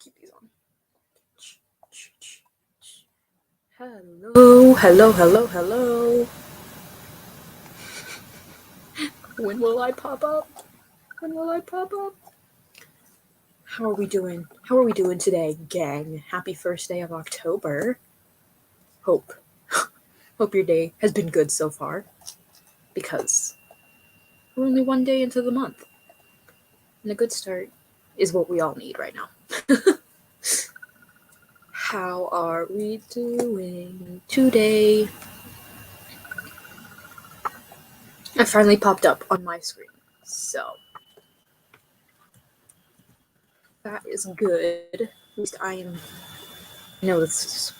keep these on. Hello. When will I pop up? How are we doing? Today, gang? Happy first day of October. Hope your day has been good so far, because we're only one day into the month, and a good start is what we all need right now. How are we doing today? I finally popped up on my screen, so that is good. At least I know this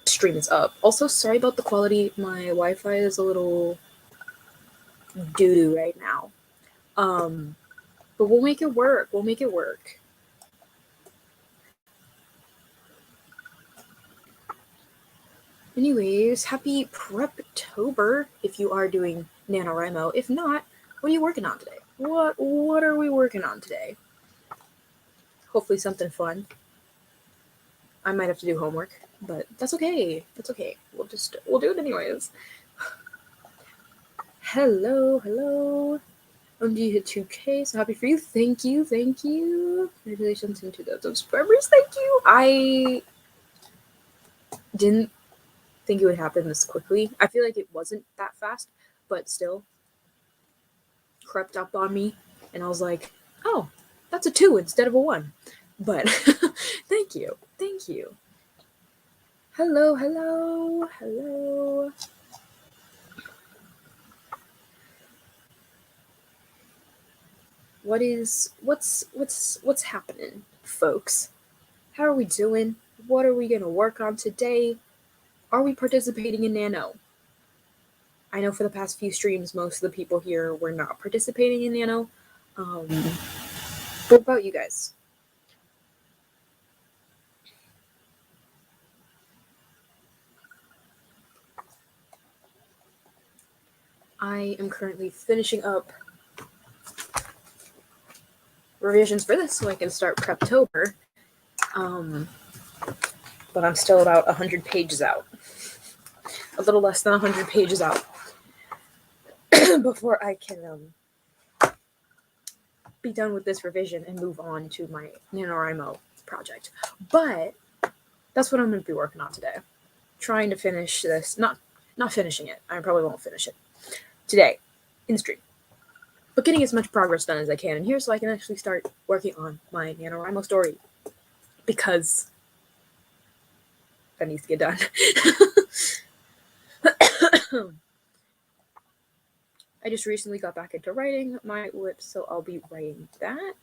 stream is up. Also, sorry about the quality. My Wi-Fi is a little doo-doo right now. But we'll make it work. Anyways, happy Preptober if you are doing NaNoWriMo. If not, what are you working on today? What are we working on today? Hopefully something fun. I might have to do homework, but that's okay. We'll do it anyways. Hello. You hit 2K, so happy for you. Thank you. Congratulations on 2,000 subscribers. Thank you. I didn't think it would happen this quickly. I feel like it wasn't that fast, but still crept up on me, and I was like, oh, that's a 2 instead of a 1. But thank you. Hello. What's happening, folks? How are we doing? What are we gonna work on today? Are we participating in Nano? I know for the past few streams, most of the people here were not participating in Nano. What about you guys? I am currently finishing up revisions for this so I can start Preptober. But I'm still about 100 pages out. A little less than 100 pages out before I can be done with this revision and move on to my NaNoWrimo project. But that's what I'm going to be working on today. Trying to finish this. Not finishing it. I probably won't finish it today in stream. But getting as much progress done as I can in here so I can actually start working on my NaNoWrimo story. Because that needs to get done. I just recently got back into writing my whip, so I'll be writing that.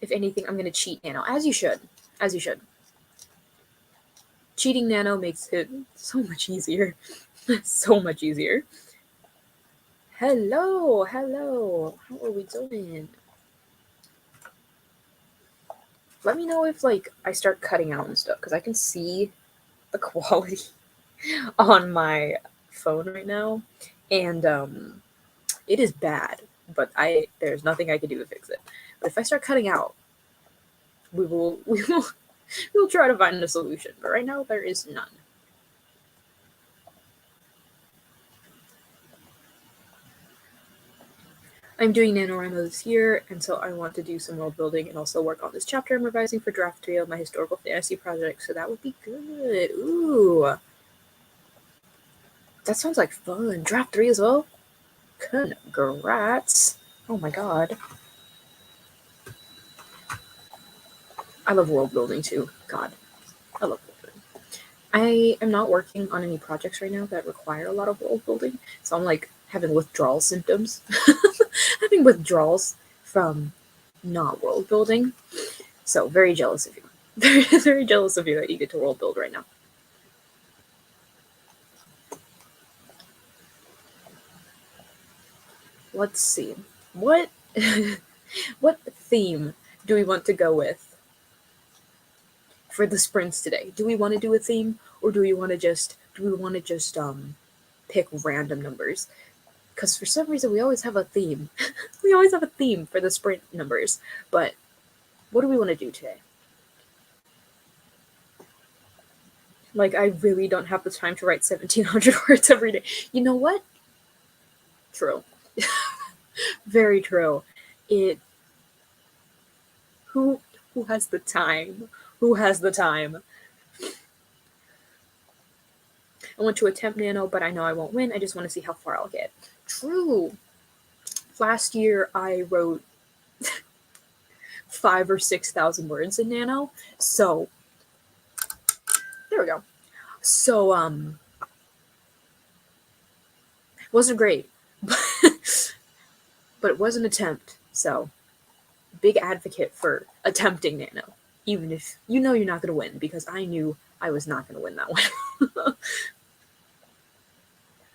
If anything, I'm going to cheat Nano, as you should. Cheating Nano makes it so much easier. Hello. How are we doing? Let me know if I start cutting out and stuff, because I can see the quality on my phone right now, and it is bad. But there's nothing I can do to fix it. But if I start cutting out, we'll try to find a solution. But right now there is none. I'm doing NaNoWrimo this year, and so I want to do some world building and also work on this chapter I'm revising for draft 3 of my historical fantasy project, so that would be good. Ooh. That sounds like fun. Draft 3 as well? Congrats. Oh my god. I love world building too. God. I love world building. I am not working on any projects right now that require a lot of world building, so I'm having withdrawal symptoms. Having withdrawals from not world building. So very jealous of you. Very jealous of you that you get to world build right now. Let's see. What theme do we want to go with for the sprints today? Do we want to do a theme, or do we want to just pick random numbers? Because for some reason we always have a theme. We always have a theme for the sprint numbers, but What do we want to do today? Like, I really don't have the time to write 1,700 words every day. You know what? True. Very true. It. Who who has the time? Who has the time? I want to attempt nano, but I know I won't win. I just want to see how far I'll get. True. Last year I wrote 5,000 or 6,000 words in nano. So there we go. So wasn't great, but it was an attempt. So big advocate for attempting nano, even if you know you're not going to win, because I knew I was not going to win that one.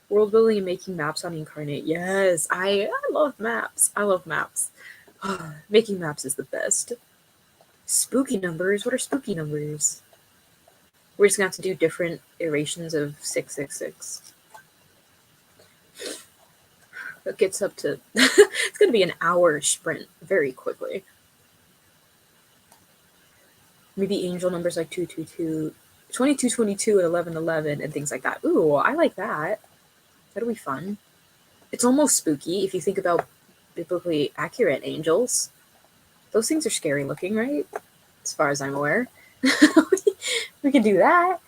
World building and making maps on Incarnate. Yes, I love maps. I love maps. Making maps is the best. Spooky numbers. What are spooky numbers? We're just gonna have to do different iterations of 666. It gets up to it's gonna be an hour sprint very quickly. Maybe angel numbers like 222, 2222, and 1111 and things like that. Ooh, I like that. That'll be fun. It's almost spooky if you think about biblically accurate angels. Those things are scary looking, right? As far as I'm aware. We could do that.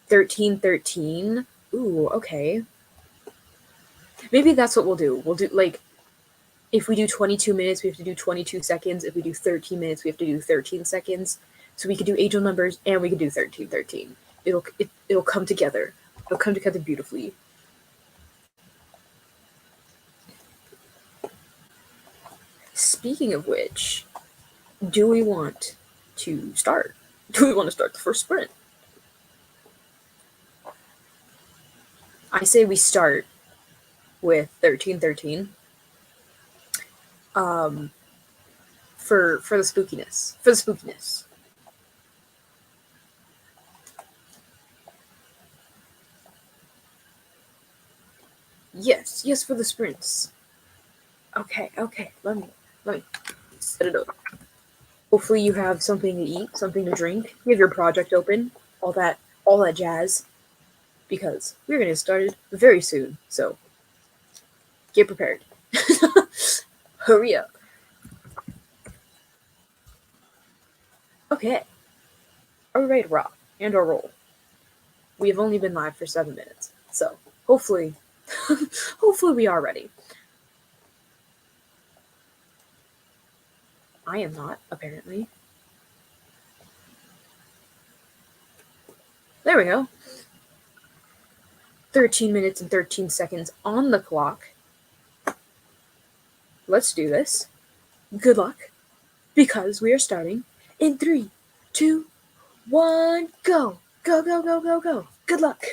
1313. Ooh, okay. Maybe that's what we'll do. We'll do, like, if we do 22 minutes, we have to do 22 seconds. If we do 13 minutes, we have to do 13 seconds. So we could do angel numbers and we could do 1313. It'll come together. It'll come together beautifully. Speaking of which, do we want to start? Do we want to start the first sprint? I say we start with 1313. For the spookiness. For the spookiness. Yes, yes, for the sprints. Okay, okay. Let me set it up. Hopefully you have something to eat, something to drink. You have your project open, all that jazz. Because we're gonna get started very soon. So get prepared. Hurry up. Okay. Are we ready to rock and or roll? We have only been live for 7 minutes. So hopefully hopefully we are ready. I am not, apparently. There we go. 13 minutes and 13 seconds on the clock. Let's do this. Good luck, because we are starting in 3, 2, 1, go. Go, go, go, go, go. Good luck.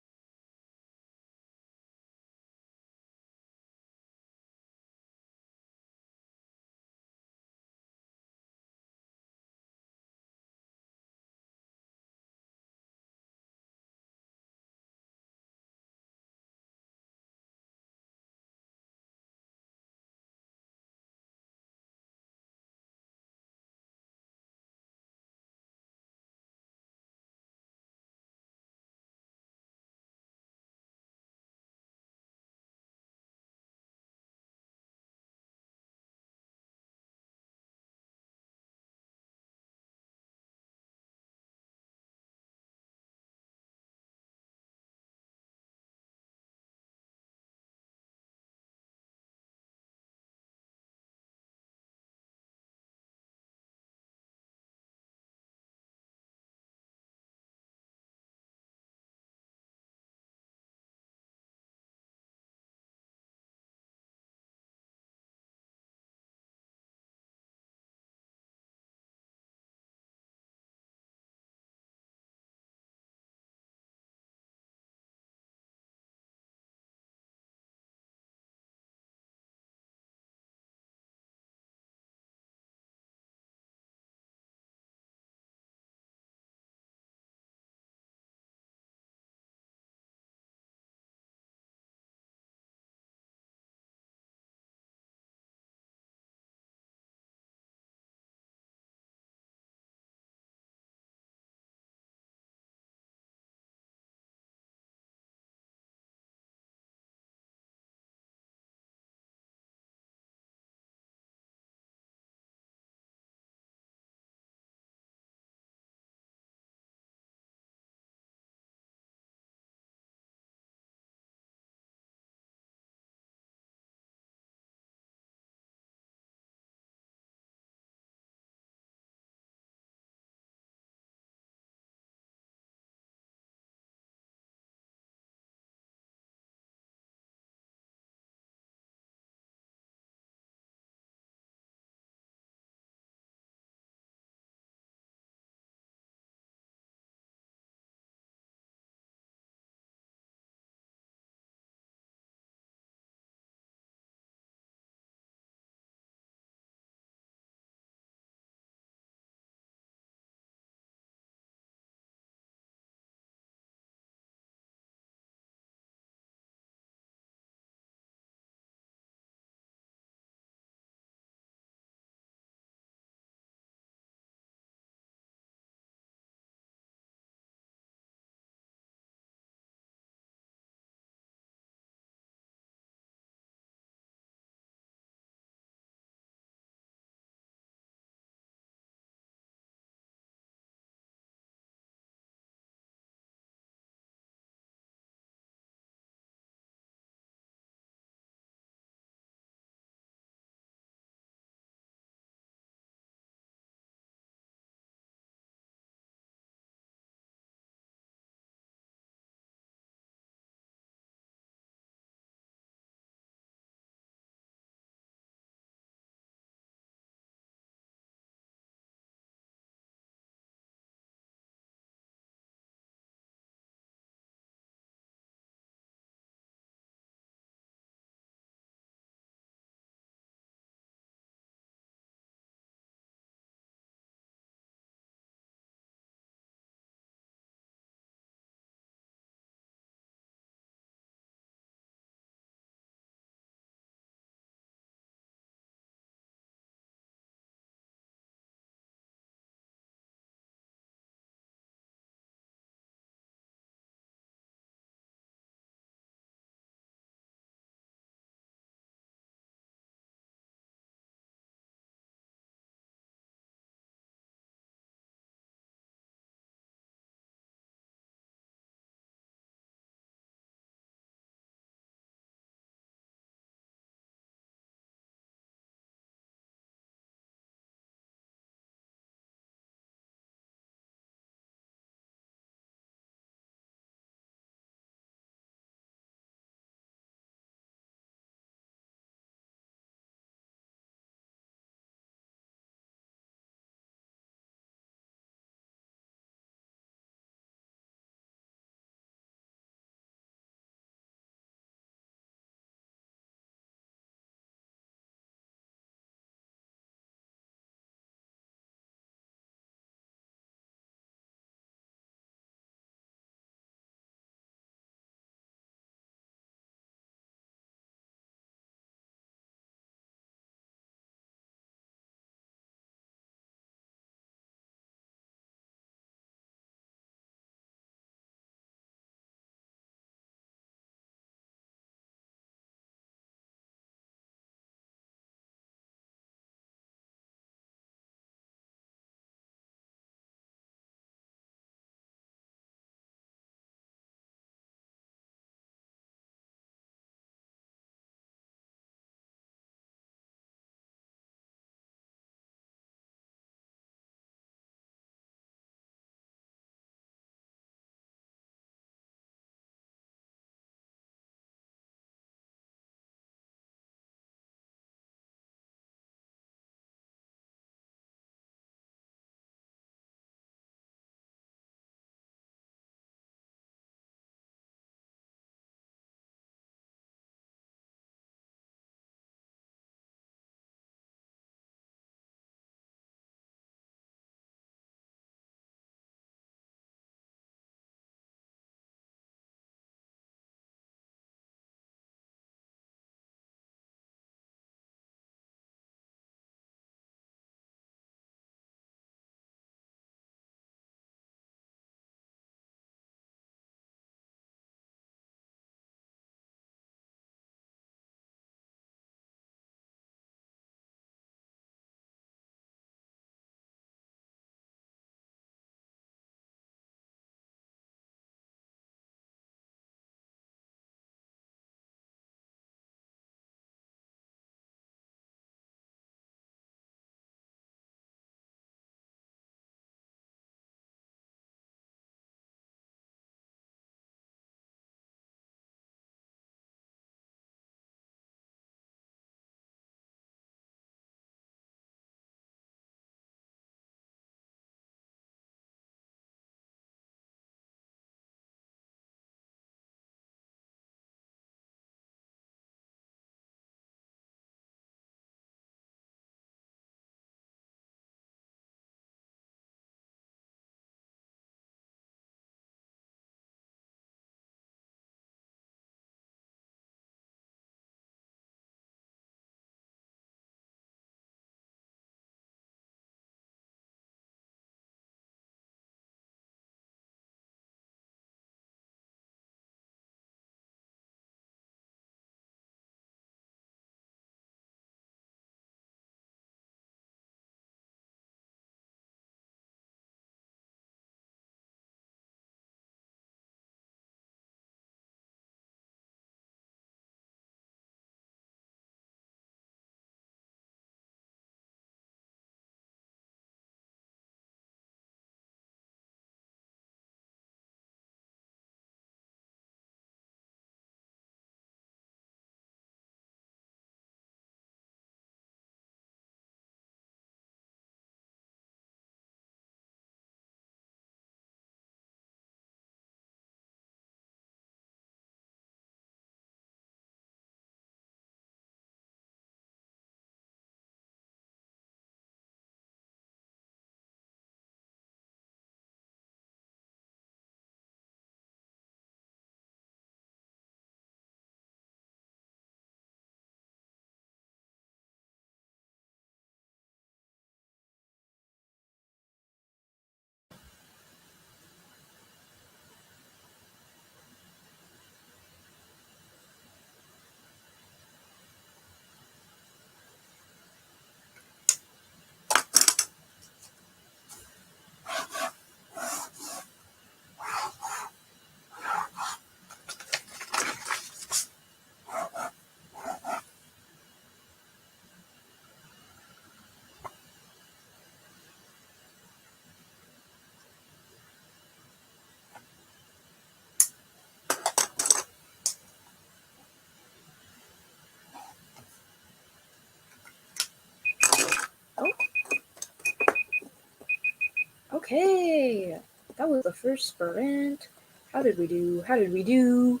Okay, that was the first sprint. How did we do? How did we do?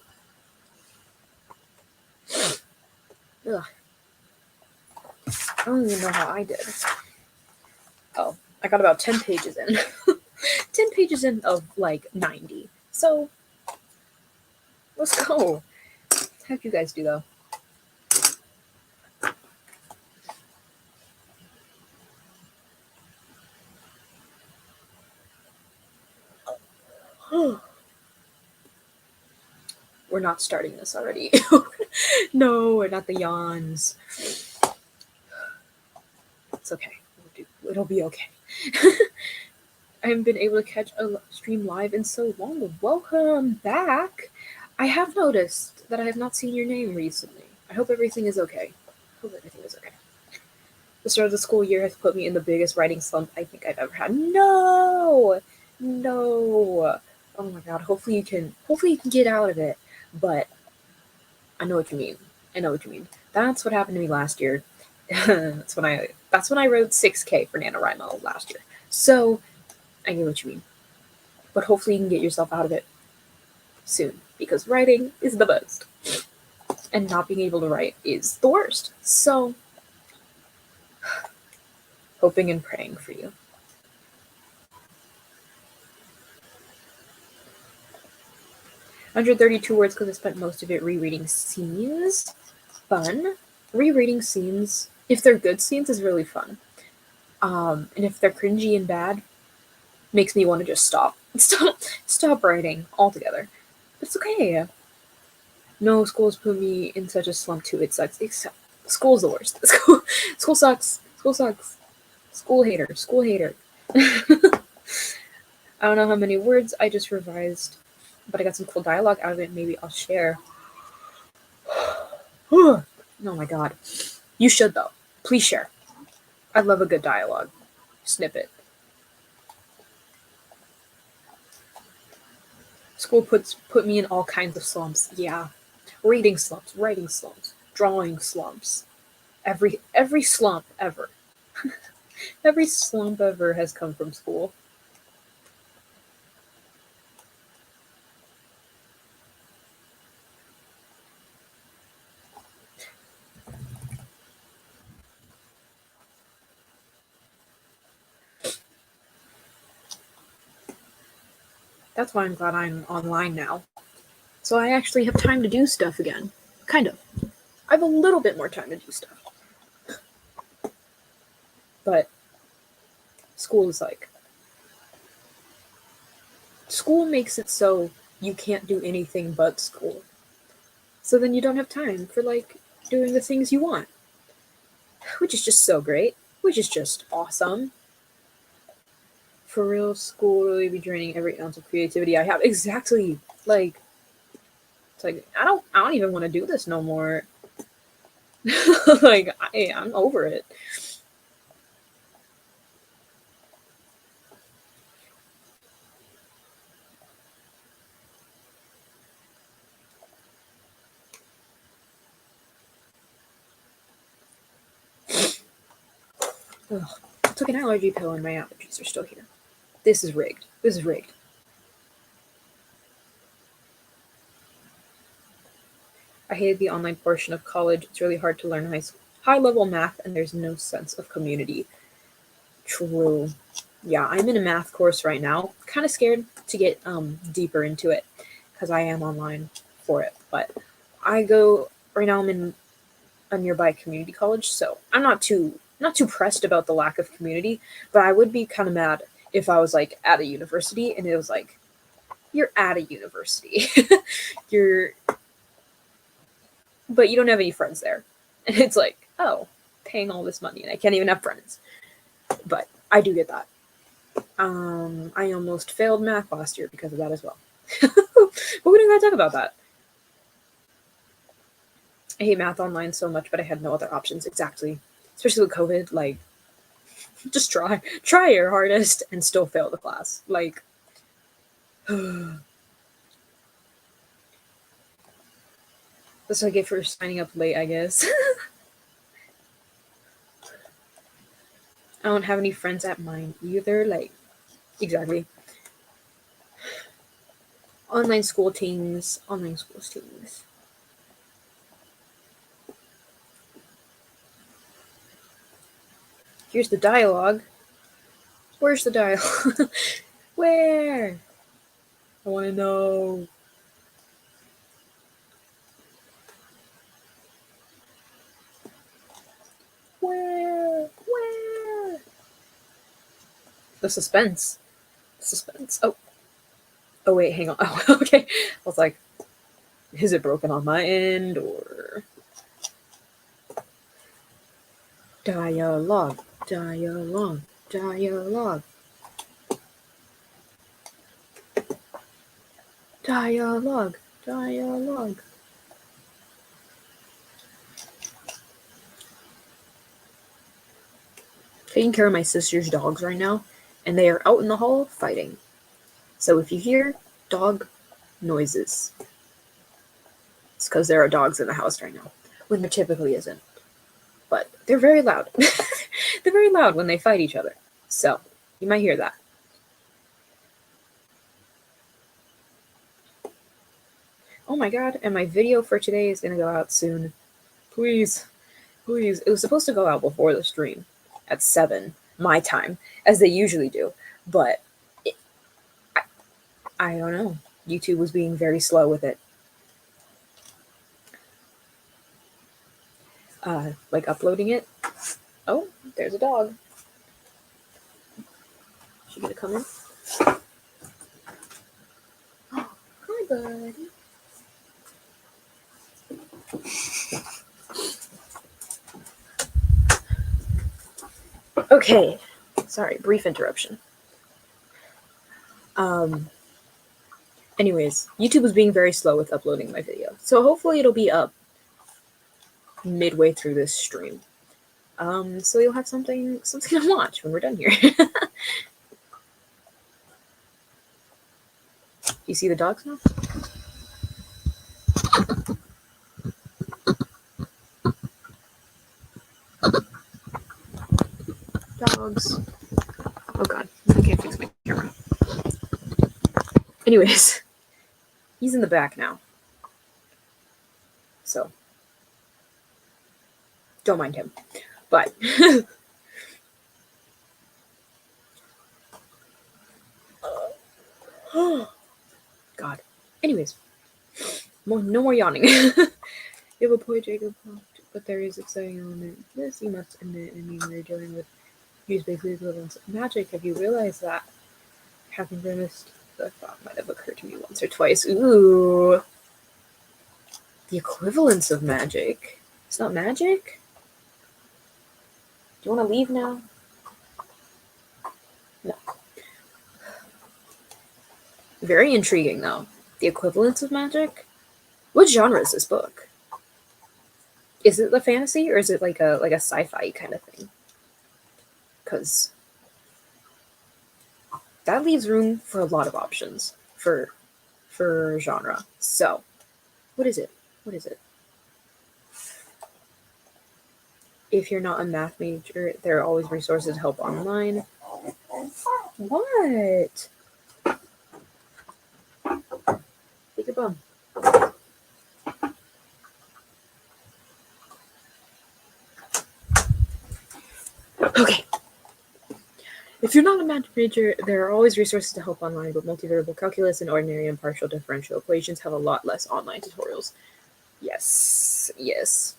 Ugh. I don't even know how I did. Oh, I got about 10 pages in. 10 pages in of like 90. So, let's go. How'd you guys do though? We're not starting this already. No, we're not the yawns. It's okay. It'll be okay. I haven't been able to catch a stream live in so long. Welcome back. I have noticed that I have not seen your name recently. I hope everything is okay. Hope everything is okay. The start of the school year has put me in the biggest writing slump I think I've ever had. No, no. Oh my god. Hopefully you can. Hopefully you can get out of it. But I know what you mean. I know what you mean. That's what happened to me last year. That's when I wrote 6K for NaNoWrimo last year. So I get what you mean. But hopefully you can get yourself out of it soon, because writing is the best. And not being able to write is the worst. So hoping and praying for you. 132 words because I spent most of it rereading scenes. Fun. Rereading scenes, if they're good scenes, is really fun. And if they're cringy and bad, makes me want to just stop writing altogether. But it's okay. No, school's put me in such a slump too. It sucks. School's the worst. School sucks. School sucks. School hater. School hater. I don't know how many words I just revised, but I got some cool dialogue out of it. Maybe I'll share. Oh my god. You should though. Please share. I love a good dialogue snippet. School put me in all kinds of slumps. Yeah. Reading slumps, writing slumps, drawing slumps. Every slump ever. Every slump ever has come from school. That's why I'm glad I'm online now. So I actually have time to do stuff again. Kind of. I have a little bit more time to do stuff. But school is like... School makes it so you can't do anything but school. So then you don't have time for, like, doing the things you want. Which is just so great. Which is just awesome. For real, school really be draining every ounce of creativity I have. Exactly. Like, it's like, I don't even want to do this no more. Like, I'm over it. Ugh. I took an allergy pill and my allergies are still here. This is rigged. This is rigged. I hated the online portion of college. It's really hard to learn high level math and there's no sense of community. True. Yeah, I'm in a math course right now. Kind of scared to get deeper into it because I am online for it. But right now I'm in a nearby community college, so I'm not too pressed about the lack of community, but I would be kind of mad if I was like at a university and it was like, you're at a university. But you don't have any friends there. And it's like, oh, paying all this money and I can't even have friends. But I do get that. I almost failed math last year because of that as well. But we don't gotta talk about that. I hate math online so much, but I had no other options. Exactly. Especially with COVID, like, just try your hardest and still fail the class. Like, that's what I get for signing up late, I guess. I don't have any friends at mine either. Like, Exactly. Online school teams. Online school teams. Here's the dialogue. Where's the dialogue? Where? I want to know. Where? The suspense. Suspense. Oh. Oh, wait, hang on. Oh, okay. I was like, is it broken on my end or. Dialogue. Dialogue. Dialogue. Dialogue. Dialogue. Taking care of my sister's dogs right now, and they are out in the hall fighting. So if you hear dog noises, it's because there are dogs in the house right now, when there typically isn't. But they're very loud. They're very loud when they fight each other. So you might hear that. Oh my god, and my video for today is going to go out soon. Please. Please. It was supposed to go out before the stream at 7 my time, as they usually do. But I don't know. YouTube was being very slow with it. Like uploading it. Oh, there's a dog. She gonna come in? Oh, hi, buddy. Okay. Sorry, brief interruption. Anyways, YouTube was being very slow with uploading my video. So hopefully it'll be up midway through this stream. So you'll have something to watch when we're done here. You see the dogs now? Dogs. Oh god, I can't fix my camera. Anyways, he's in the back now. So, don't mind him. But, God. Anyways, no more yawning. You have a point, Jacob, but there is exciting element. This you must admit. I mean, we're dealing with use basically equivalents of magic. Have you realized that? Having been missed, the thought might have occurred to me once or twice. Ooh. The equivalence of magic. It's not magic? Do you want to leave now? No. Very intriguing, though. The equivalence of magic? What genre is this book? Is it a fantasy or is it like a sci-fi kind of thing? Because that leaves room for a lot of options for genre. So, what is it? What is it? If you're not a math major, there are always resources to help online. What? Take your bum. Okay. If you're not a math major, there are always resources to help online, but multivariable calculus and ordinary and partial differential equations have a lot less online tutorials. Yes. Yes.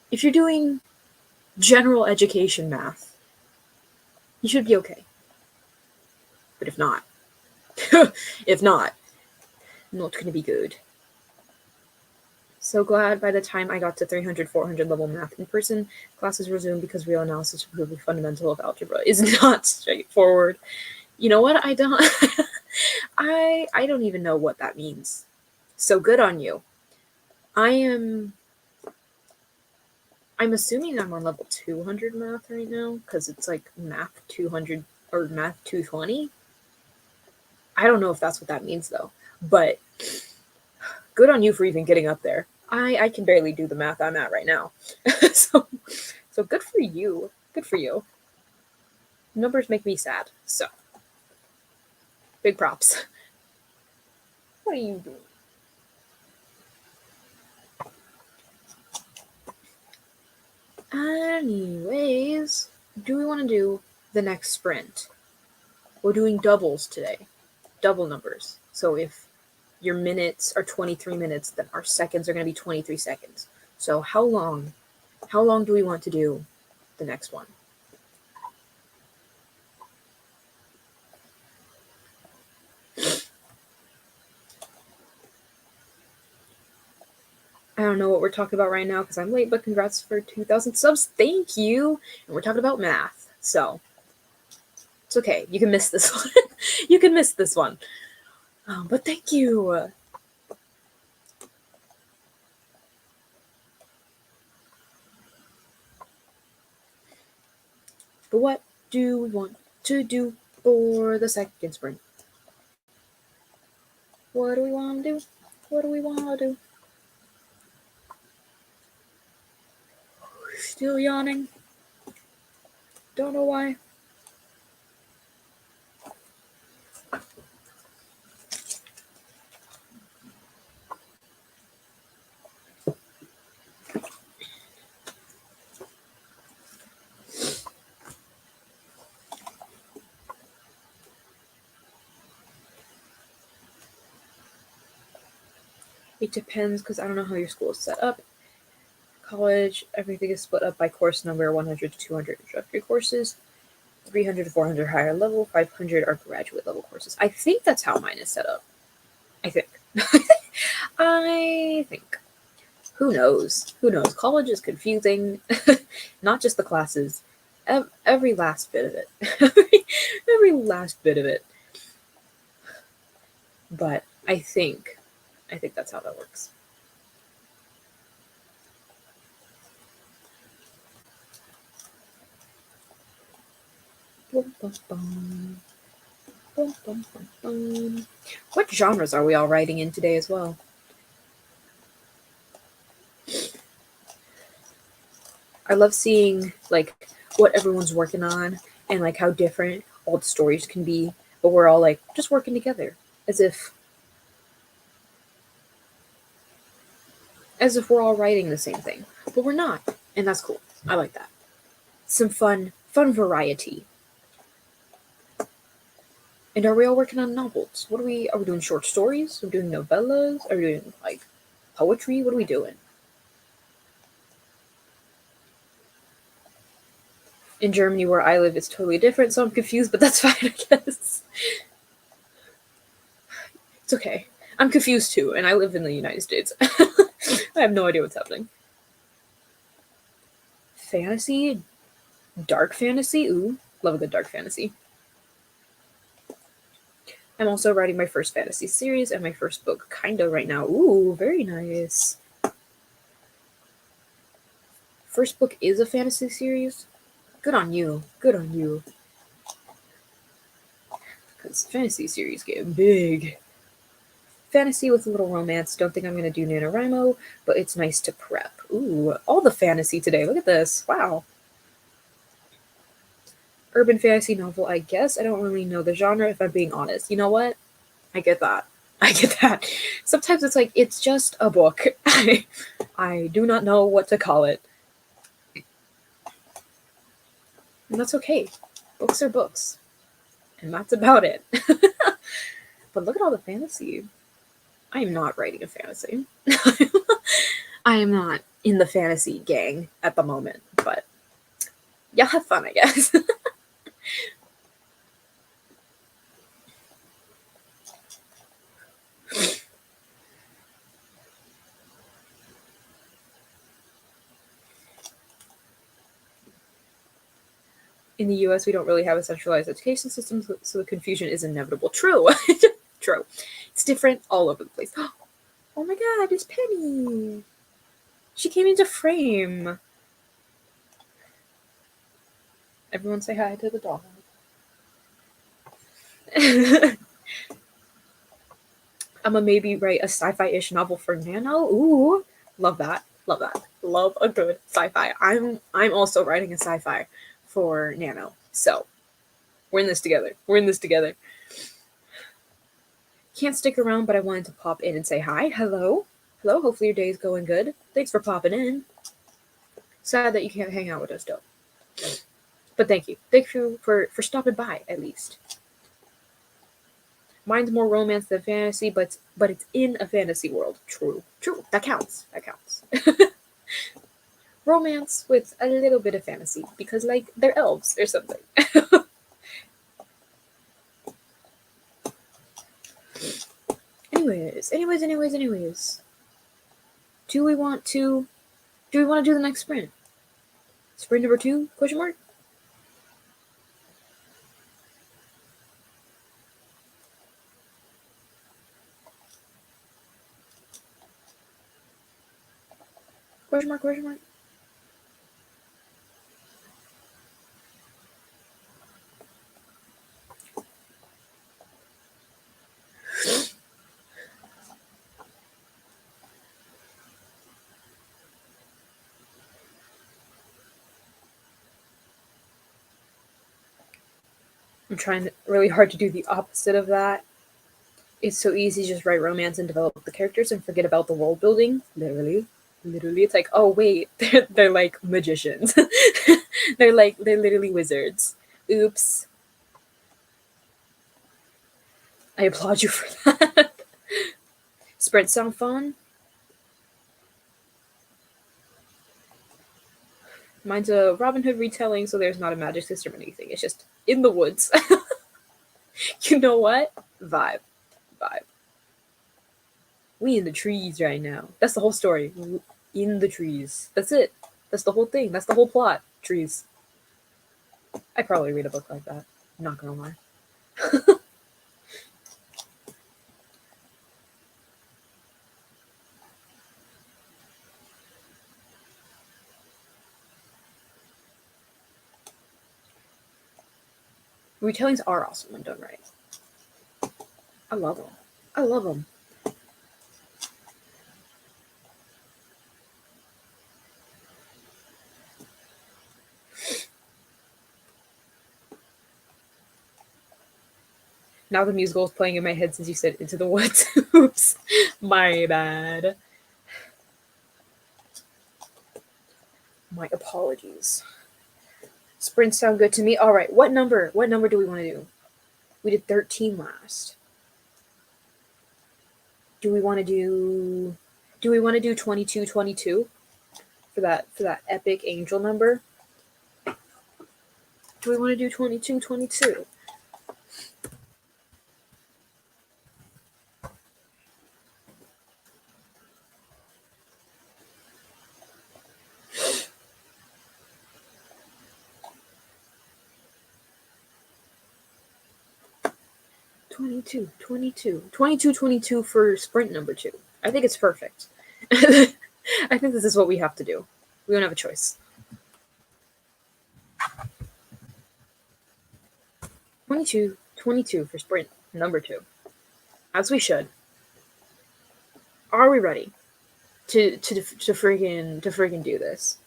If you're doing general education math, you should be okay. But if not, not going to be good. So glad by the time I got to 300, 400 level math in person, classes resumed because real analysis of the fundamental of algebra is not straightforward. You know what? I don't I don't even know what that means. So good on you. I'm assuming I'm on level 200 math right now because it's like math 200 or math 220. I don't know if that's what that means though, but good on you for even getting up there. I can barely do the math I'm at right now. so good for you. Good for you. Numbers make me sad. So Big props. What are you doing? Anyways, do we want to do the next sprint? We're doing doubles today. Double numbers. So if your minutes are 23 minutes, then our seconds are going to be 23 seconds. So how long do we want to do the next one? I don't know what we're talking about right now because I'm late, but congrats for 2,000 subs. Thank you. And we're talking about math. So it's okay. You can miss this one. You can miss this one. But thank you. But what do we want to do for the second sprint? What do we want to do? What do we want to do? Still yawning. Don't know why. It depends because I don't know how your school is set up. College, everything is split up by course number, 100 to 200 introductory courses, 300 to 400 higher level, 500 are graduate level courses. I think that's how mine is set up. I think. I think. Who knows? Who knows? College is confusing. Not just the classes. Every last bit of it. every last bit of it. But I think that's how that works. What genres are we all writing in today as well? I love seeing like what everyone's working on and like how different all the stories can be, but we're all like just working together as if we're all writing the same thing, but we're not, and that's cool. I like that. Some fun variety. And are we all working on novels? Are we doing short stories? Are we doing novellas? Are we doing like poetry? What are we doing? In Germany, where I live, it's totally different, so I'm confused, but that's fine, I guess. It's okay. I'm confused too, and I live in the United States. I have no idea what's happening. Fantasy? Dark fantasy? Ooh, love a good dark fantasy. I'm also writing my first fantasy series and my first book, kinda right now. Ooh, very nice. First book is a fantasy series? Good on you. Good on you. Because fantasy series get big. Fantasy with a little romance. Don't think I'm going to do NaNoWriMo, but it's nice to prep. Ooh, all the fantasy today. Look at this. Wow. Urban fantasy novel, I guess. I don't really know the genre, if I'm being honest. You know what? I get that. I get that. Sometimes it's like, it's just a book. I do not know what to call it. And that's okay. Books are books. And that's about it. But look at all the fantasy. I am not writing a fantasy. I am not in the fantasy gang at the moment, but y'all have fun, I guess. In the US, we don't really have a centralized education system, so the confusion is inevitable. True. True. It's different all over the place. Oh my god, it's Penny. She came into frame. Everyone say hi to the dog. I'm gonna maybe write a sci-fi-ish novel for Nano. Ooh, love that. Love that. Love a good sci-fi. I'm also writing a sci-fi for Nano. So we're in this together. We're in this together. Can't stick around, but I wanted to pop in and say hi. Hello. Hello, hopefully your day is going good. Thanks for popping in. Sad that you can't hang out with us, though. But thank you. Thank you for stopping by, at least. Mine's more romance than fantasy, but it's in a fantasy world. True. True. That counts. That counts. Romance with a little bit of fantasy, because, like, they're elves or something. Anyways. Do we want to do the next sprint? Sprint number 2? Question mark? Question mark? Question mark? I'm trying really hard to do the opposite of that. It's so easy to just write romance and develop the characters and forget about the world building. Literally, it's like, oh wait, they're like magicians. they're literally wizards. Oops. I applaud you for that. Sprints sound fun. Mine's a Robin Hood retelling, so there's not a magic system or anything. It's just in the woods. You know what? Vibe. Vibe. We in the trees right now. That's the whole story. In the trees. That's it. That's the whole thing. That's the whole plot. Trees. I'd probably read a book like that. I'm not gonna lie. Retellings are awesome when done right. I love them. I love them. Now the musical is playing in my head since you said Into the Woods. Oops. My bad. My apologies. Sprints sound good to me. Alright, what number? What number do we want to do? We did 13 last. Do we want to do 2222 for that epic angel number? Do we want to do 2222? Twenty-two for sprint number 2. I think it's perfect. I think this is what we have to do. We don't have a choice. 22 for sprint number 2. As we should. Are we ready to friggin' do this?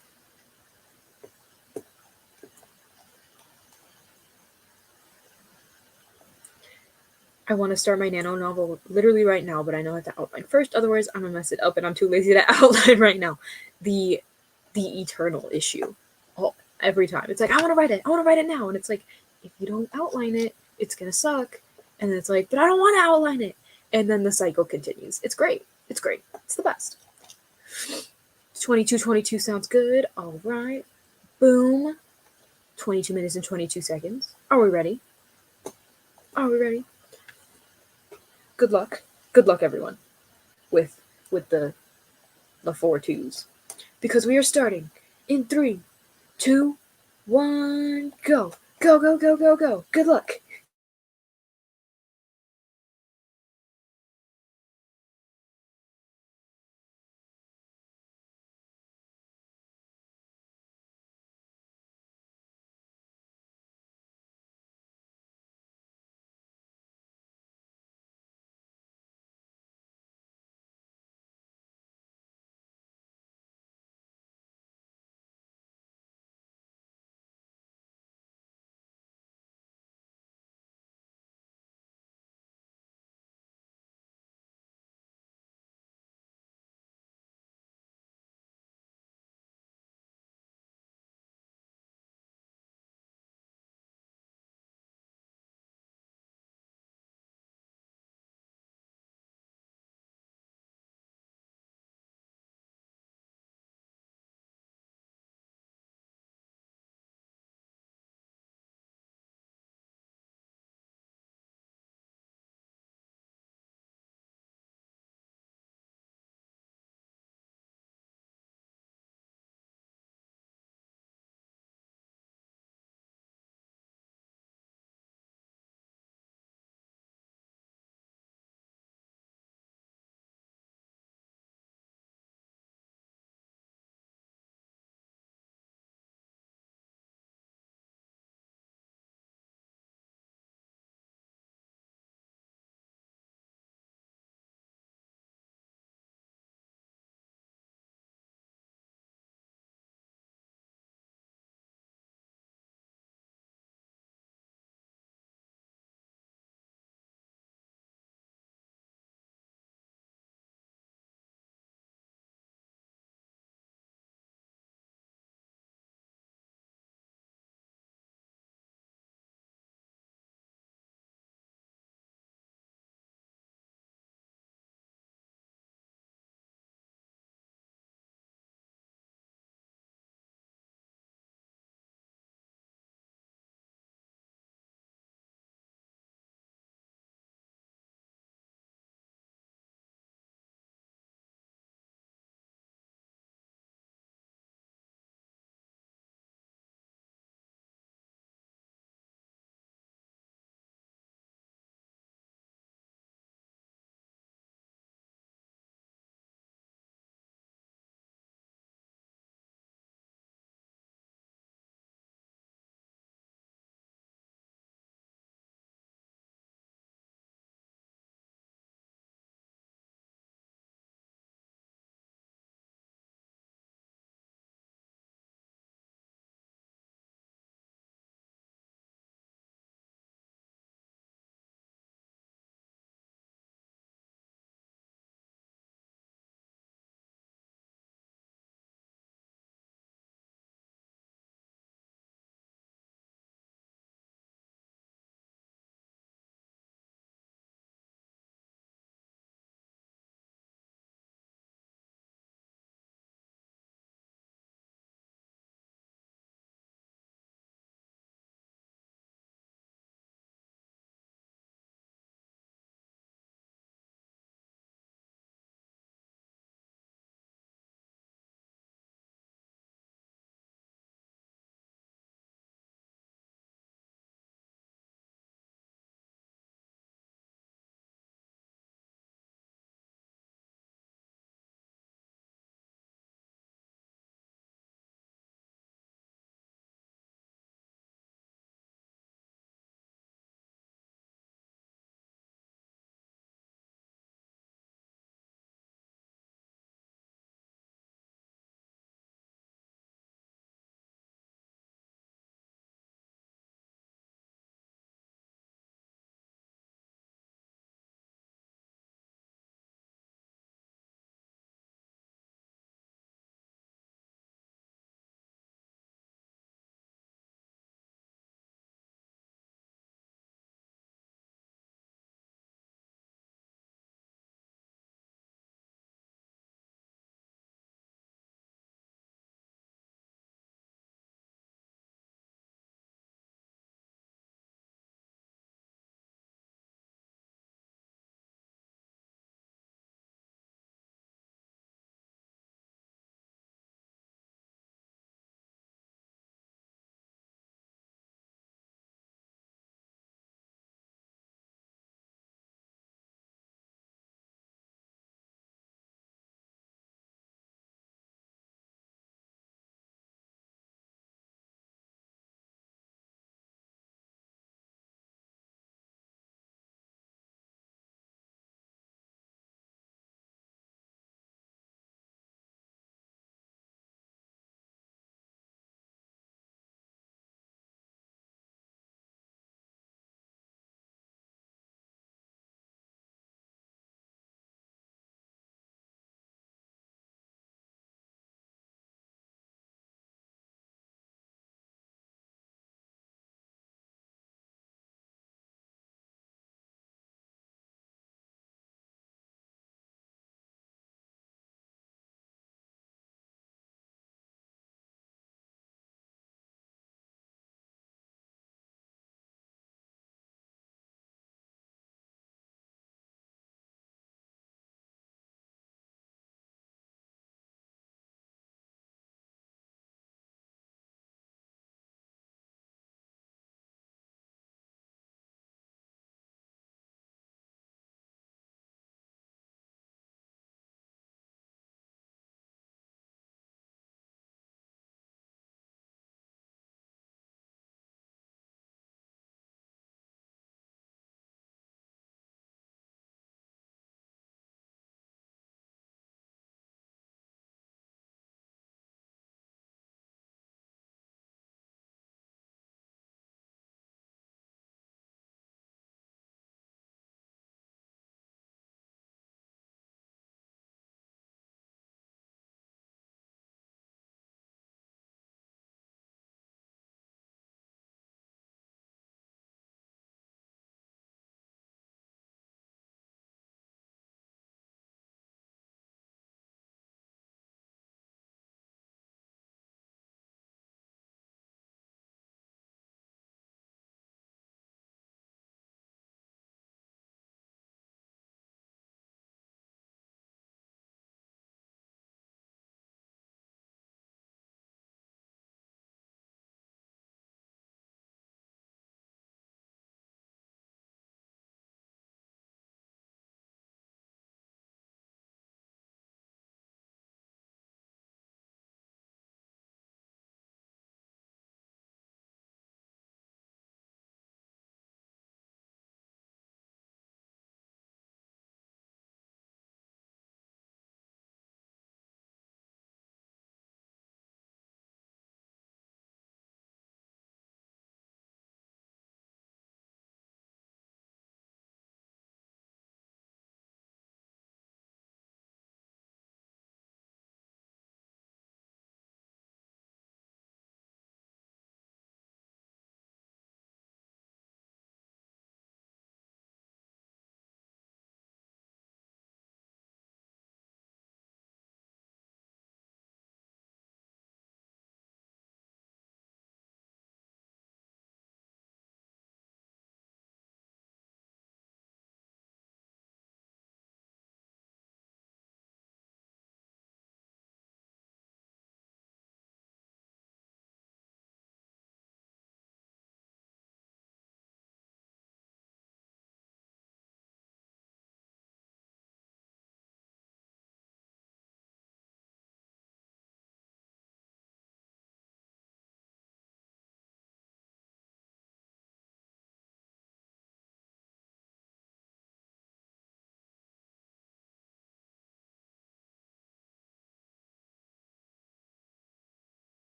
I want to start my nano novel literally right now, but I know I have to outline first. Otherwise, I'm gonna mess it up, and I'm too lazy to outline right now. The eternal issue. Oh, every time it's like I want to write it now, and it's like if you don't outline it, it's gonna suck. And then it's like, but I don't want to outline it, and then the cycle continues. It's great. It's great. It's the best. 2222 sounds good. All right. Boom. 22 minutes and 22 seconds. Are we ready? Are we ready? Good luck. Good luck, everyone. With the 4 twos. Because we are starting in 3, 2, 1, go. Go, go, go, go, go. Good luck.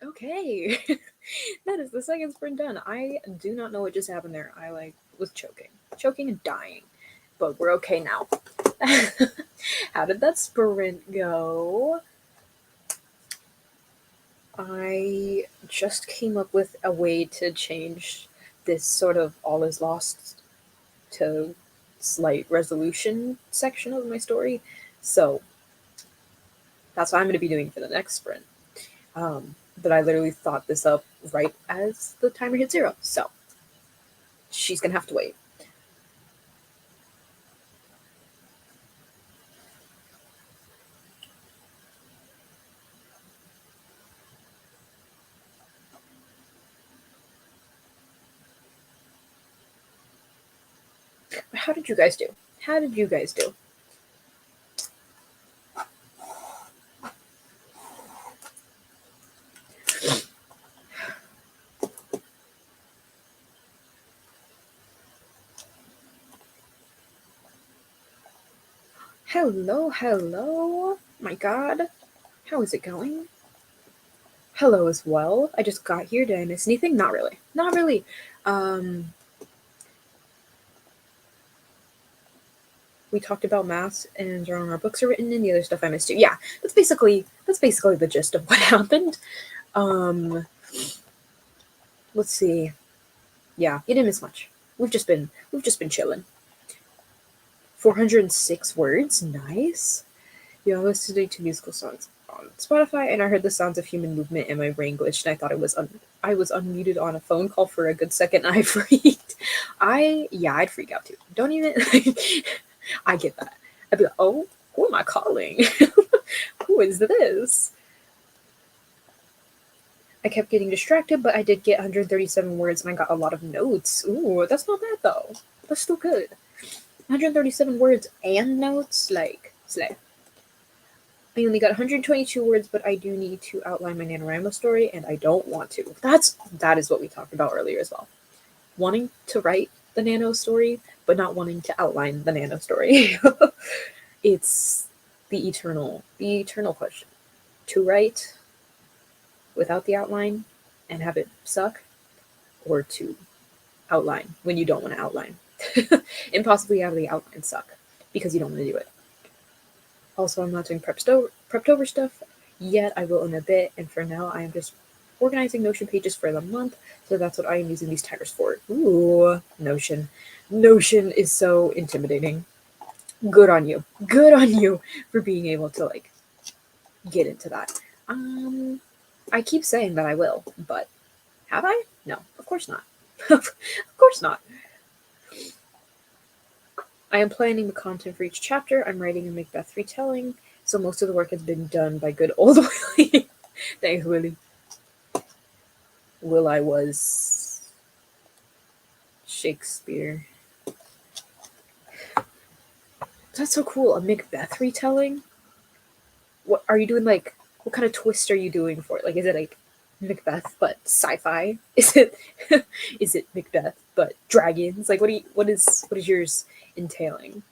Okay. That is the second sprint done. I do not know what just happened there. I was choking and dying, but we're okay now. How did that sprint go? I just came up with a way to change this sort of all is lost to slight resolution section of my story. So that's what I'm going to be doing for the next sprint. But I literally thought this up right as the timer hit 0. So she's going to have to wait. How did you guys do? How did you guys do? Hello, hello. My God. How is it going? Hello as well. I just got here. Did I miss anything? Not really. Not really. We talked about maths and our books are written and the other stuff I missed too. Yeah, that's basically the gist of what happened. Let's see. Yeah, you didn't miss much. We've just been chilling. 406 words. Nice. You know, listening to musical songs on Spotify, and I heard the sounds of human movement, and my brain glitched, and I thought I was unmuted on a phone call for a good second. And I freaked. I'd freak out too. Don't even. I get that. I'd be like, oh, who am I calling? Who is this? I kept getting distracted, but I did get 137 words, and I got a lot of notes. Ooh, that's not bad though. That's still good. 137 words and notes, like slay. I only got 122 words, but I do need to outline my NaNoWrimo story, and I don't want to. That is what we talked about earlier as well. Wanting to write the nano story, but not wanting to outline the nano story. It's the eternal question. To write without the outline and have it suck, or to outline when you don't want to outline. And possibly have the outline suck because you don't want to do it. Also, I'm not doing preptober stuff yet. I will in a bit, and for now, I am just organizing Notion pages for the month, so that's what I am using these timers for. Ooh, Notion. Notion is so intimidating. Good on you. Good on you for being able to, like, get into that. I keep saying that I will, but have I? No, of course not. Of course not. I am planning the content for each chapter. I'm writing a Macbeth retelling, so most of the work has been done by good old Willie. Thanks, Willie. Will I was Shakespeare. That's so cool. A Macbeth retelling? What are you doing? Like, what kind of twist are you doing for it? Like, is it like Macbeth but sci-fi? Is it Macbeth but dragons? Like, what is yours entailing?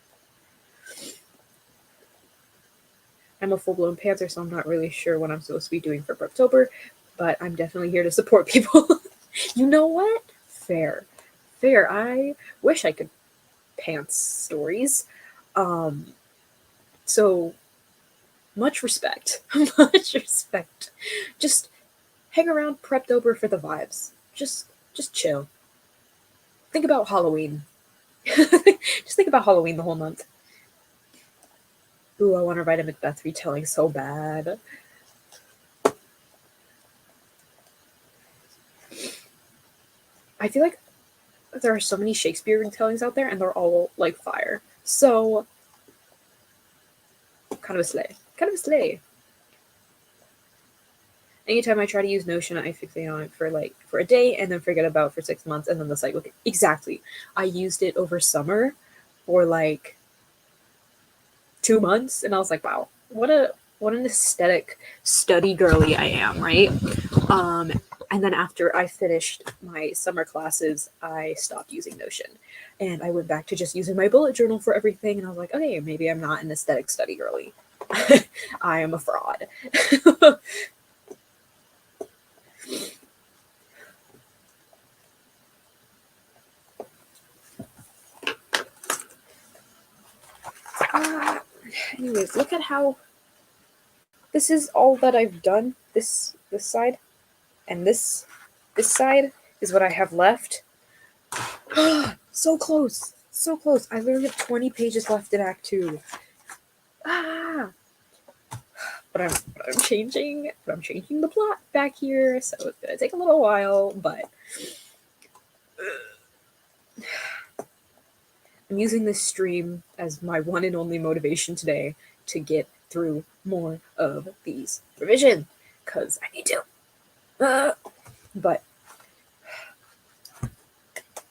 I'm a full-blown panther, so I'm not really sure what I'm supposed to be doing for Preptober, but I'm definitely here to support people. You know what? Fair. I wish I could pants stories. So much respect. Much respect. Just hang around Preptober for the vibes. Just chill. Think about Halloween. Just think about Halloween the whole month. Ooh, I want to write a Macbeth retelling so bad. I feel like there are so many Shakespeare retellings out there, and they're all like fire. So, kind of a slay. Kind of a slay. Anytime I try to use Notion, I fixate on it for a day and then forget about it for 6 months, and then the site will exactly. I used it over summer for like 2 months, and I was like, wow, what an aesthetic study girly I am, right? And then after I finished my summer classes, I stopped using Notion, and I went back to just using my bullet journal for everything. And I was like, okay, maybe I'm not an aesthetic study girly. I am a fraud. Anyways, look at how this is all that I've done. This side and this side is what I have left. So close, so close. I literally have 20 pages left in Act 2. But I'm changing the plot back here, so it's gonna take a little while, but I'm using this stream as my one and only motivation today to get through more of these revision, because I need to. But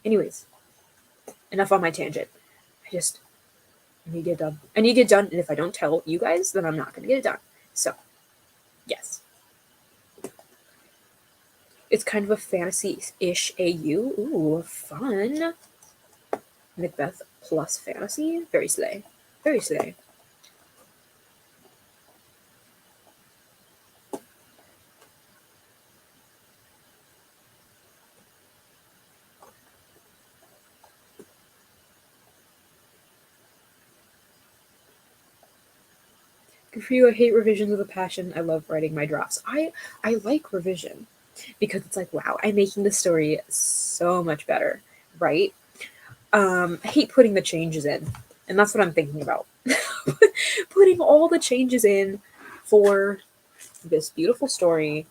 anyways, enough on my tangent. I need to get done. I need to get done, and if I don't tell you guys, then I'm not going to get it done. So, yes. It's kind of a fantasy-ish AU. Ooh, fun. Macbeth plus fantasy. Very slay. Very slay. Good for you. I hate revisions with a passion. I love writing my drafts. I like revision because it's like, wow, I'm making the story so much better, right? I hate putting the changes in, and that's what I'm thinking about. Putting all the changes in for this beautiful story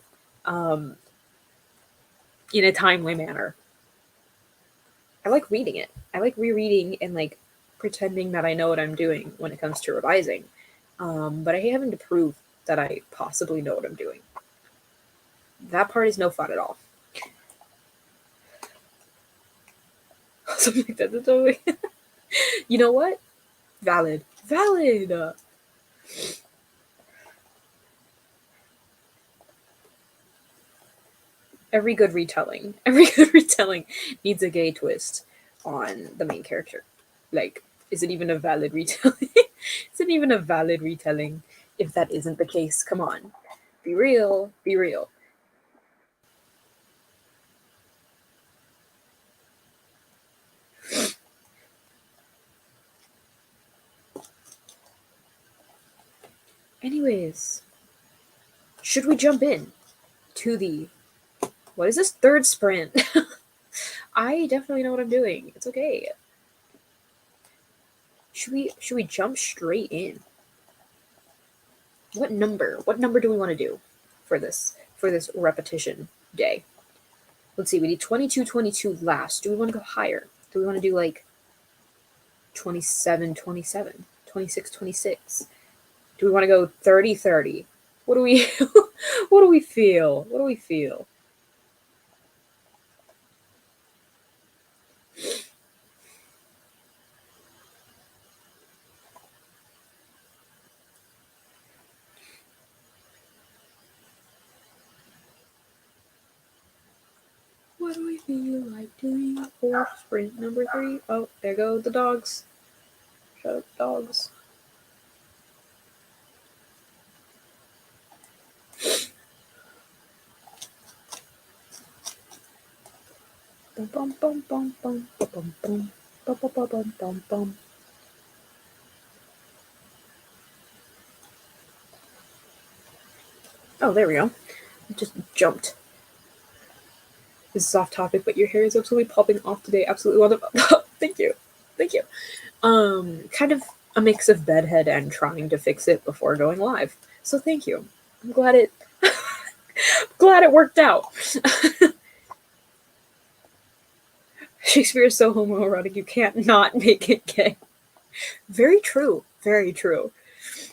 in a timely manner. I like reading it. I like rereading and like pretending that I know what I'm doing when it comes to revising. But I hate having to prove that I possibly know what I'm doing. That part is no fun at all. Something like that. That's totally. You know what? Valid. Valid. Every good retelling needs a gay twist on the main character. Like, is it even a valid retelling? Is it even a valid retelling if that isn't the case? Come on. Be real. Be real. Anyways, should we jump in to the what is this third sprint? I definitely know what I'm doing. It's okay. Should we jump straight in? What number do we want to do for this repetition day? Let's see, we did 22 last. Do we want to go higher? Do we want to do like 27, 26, 26? Do we want to go 30? What do we what do we feel? What do we feel? What do we feel like doing for sprint number 3? Oh, there go the dogs. Shut up, dogs. Bum bum bum bum bum bum bum bum bum bum bum bum. Oh, there we go. I just jumped. This is off topic, but your hair is absolutely popping off today. Absolutely wonderful. Thank you. Thank you. Kind of a mix of bedhead and trying to fix it before going live. So thank you. I'm glad it glad it worked out. Shakespeare is so homoerotic you can't not make it gay. Very true. Very true.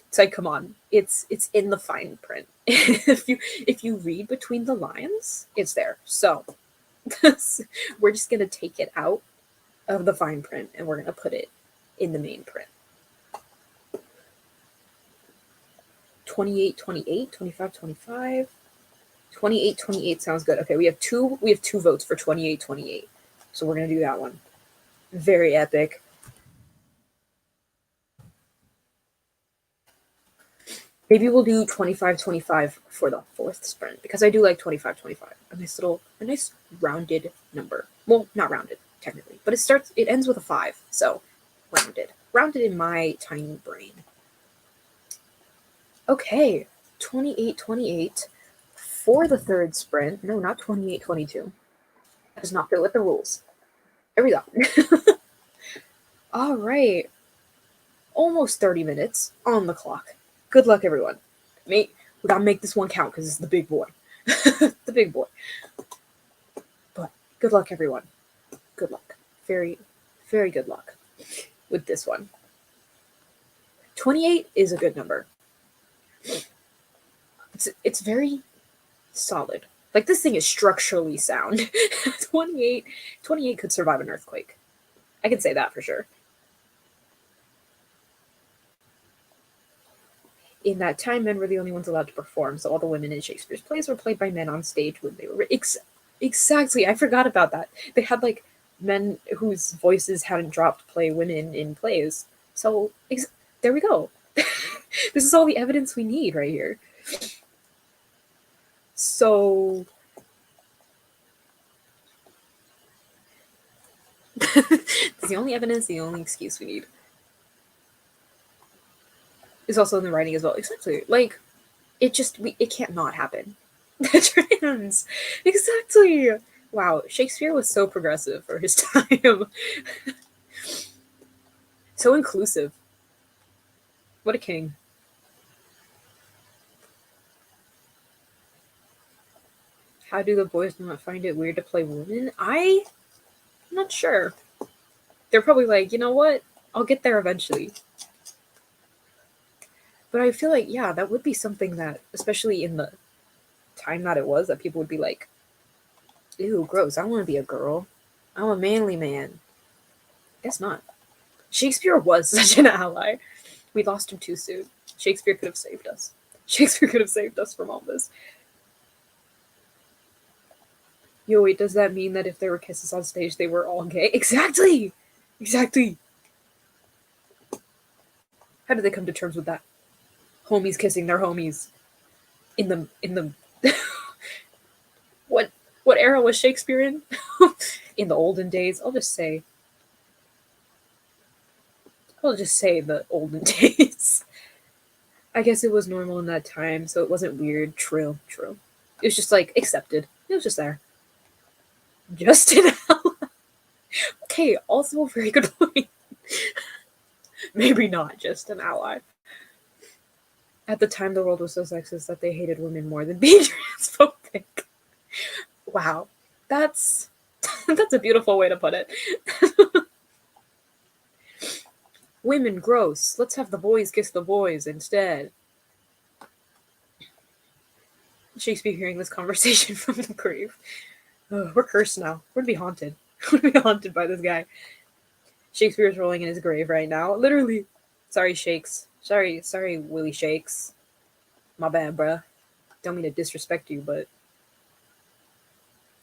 It's like, come on, it's in the fine print. if you read between the lines, it's there. So we're just gonna take it out of the fine print and we're gonna put it in the main print. 28, 25, 25. 28, 28 sounds good. Okay, we have two votes for 28, 28. So we're gonna do that one. Very epic. Maybe we'll do 25-25 for the fourth sprint because I do like 25-25. A nice rounded number. Well, not rounded technically, but it ends with a 5, so rounded. Rounded in my tiny brain. Okay, 28-28 for the third sprint. No, not 28-22. That does not fit with the rules. There we go. All right. Almost 30 minutes on the clock. Good luck, everyone. We gotta make this one count because it's the big boy. The big boy. But good luck, everyone. Good luck. Very, very good luck with this one. 28 is a good number. It's very solid. Like, this thing is structurally sound. 28 could survive an earthquake. I can say that for sure. In that time, men were the only ones allowed to perform, so all the women in Shakespeare's plays were played by men on stage when they were exactly. I forgot about that. They had like men whose voices hadn't dropped play women in plays. So there we go. This is all the evidence we need right here. So it's the only evidence, the only excuse we need. Is also in the writing as well. Exactly. Like, it can't not happen. Trans. Exactly. Wow, Shakespeare was so progressive for his time. So inclusive. What a king. How do the boys not find it weird to play women? I'm not sure. They're probably like, you know what? I'll get there eventually. But I feel like, yeah, that would be something that, especially in the time that it was, that people would be like, ew, gross, I want to be a girl. I'm a manly man. Guess not. Shakespeare was such an ally. We lost him too soon. Shakespeare could have saved us. Shakespeare could have saved us from all this. Yo, wait, does that mean that if there were kisses on stage, they were all gay? Exactly! Exactly! How did they come to terms with that? Homies kissing their homies. In the what era was Shakespeare in? In the olden days. I'll just say the olden days. I guess it was normal in that time, so it wasn't weird. True. It was just like accepted. It was just there. Just an ally. Okay, also a very good point. Maybe not just an ally. At the time, the world was so sexist that they hated women more than being transphobic. Wow, that's a beautiful way to put it. Women gross. Let's have the boys kiss the boys instead. Shakespeare hearing this conversation from the grave. Oh, we're cursed now. We're gonna be haunted. We're gonna be haunted by this guy. Shakespeare's rolling in his grave right now. Literally. Sorry, Shakes. Sorry, Willie Shakes. My bad, bruh. Don't mean to disrespect you, but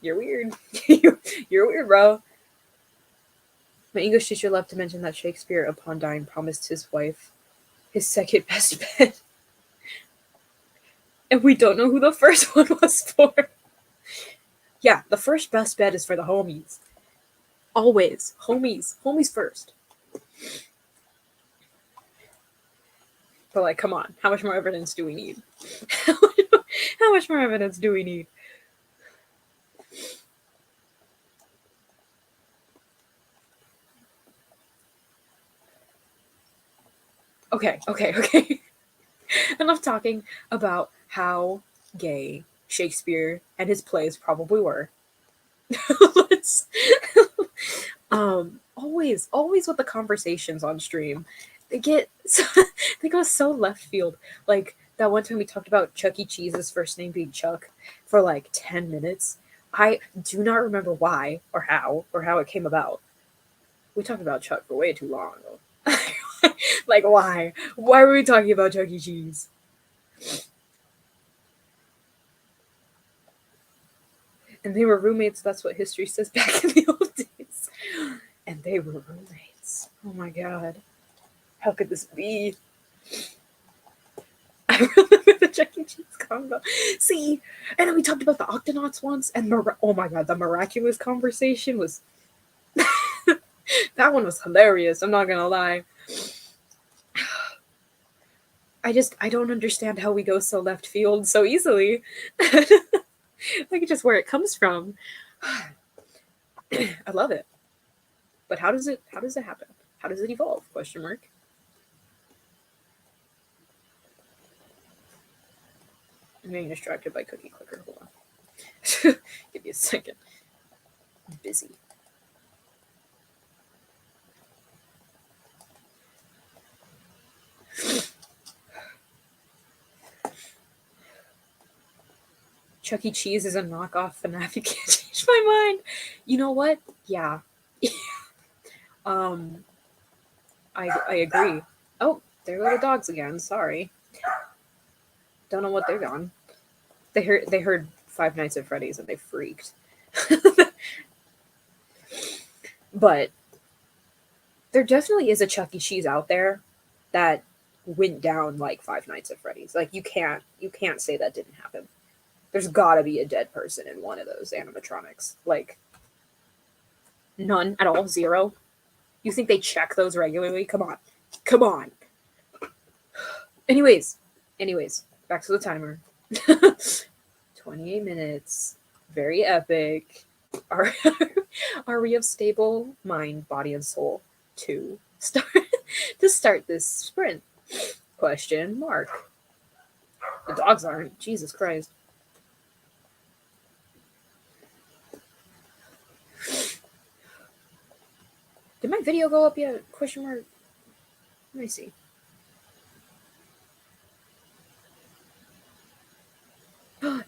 you're weird. You're weird, bro. My English teacher loved to mention that Shakespeare, upon dying, promised his wife his second best bed. And we don't know who the first one was for. Yeah, the first best bed is for the homies. Always. Homies. Homies first. But, like, come on. How much more evidence do we need? How much more evidence do we need? Okay. Enough talking about how gay Shakespeare and his plays probably were. Let's always with the conversations on stream. They go so left field. Like that one time we talked about Chuck E. Cheese's first name being Chuck for like 10 minutes. I do not remember why or how it came about. We talked about Chuck for way too long. Like why? Why were we talking about Chuck E. Cheese? And they were roommates. That's what history says back in the old days. And they were roommates. Oh my god. How could this be? I Chuck E. Cheese combo. See, and then we talked about the Octonauts once, and oh my god, the miraculous conversation was that one was hilarious. I'm not gonna lie. I don't understand how we go so left field so easily. Like just where it comes from. I love it. But how does it happen? How does it evolve? Question mark. I'm getting distracted by Cookie Clicker. Hold on. Give me a second. I'm busy. Chuck E. Cheese is a knockoff FNAF. You can't change my mind. You know what? Yeah. um, I agree. Oh, there go the dogs again. Sorry. Don't know what they're doing. They heard Five Nights at Freddy's and they freaked. But there definitely is a Chuck E. Cheese out there that went down like Five Nights at Freddy's. Like you can't say that didn't happen. There's gotta be a dead person in one of those animatronics. Like none at all, zero. You think they check those regularly? Come on. Come on. Anyways, back to the timer. 28 minutes. Very epic. Are are we of stable mind, body, and soul to start this sprint? Question mark. The dogs aren't. Jesus Christ. Did my video go up yet? Question mark. Let me see.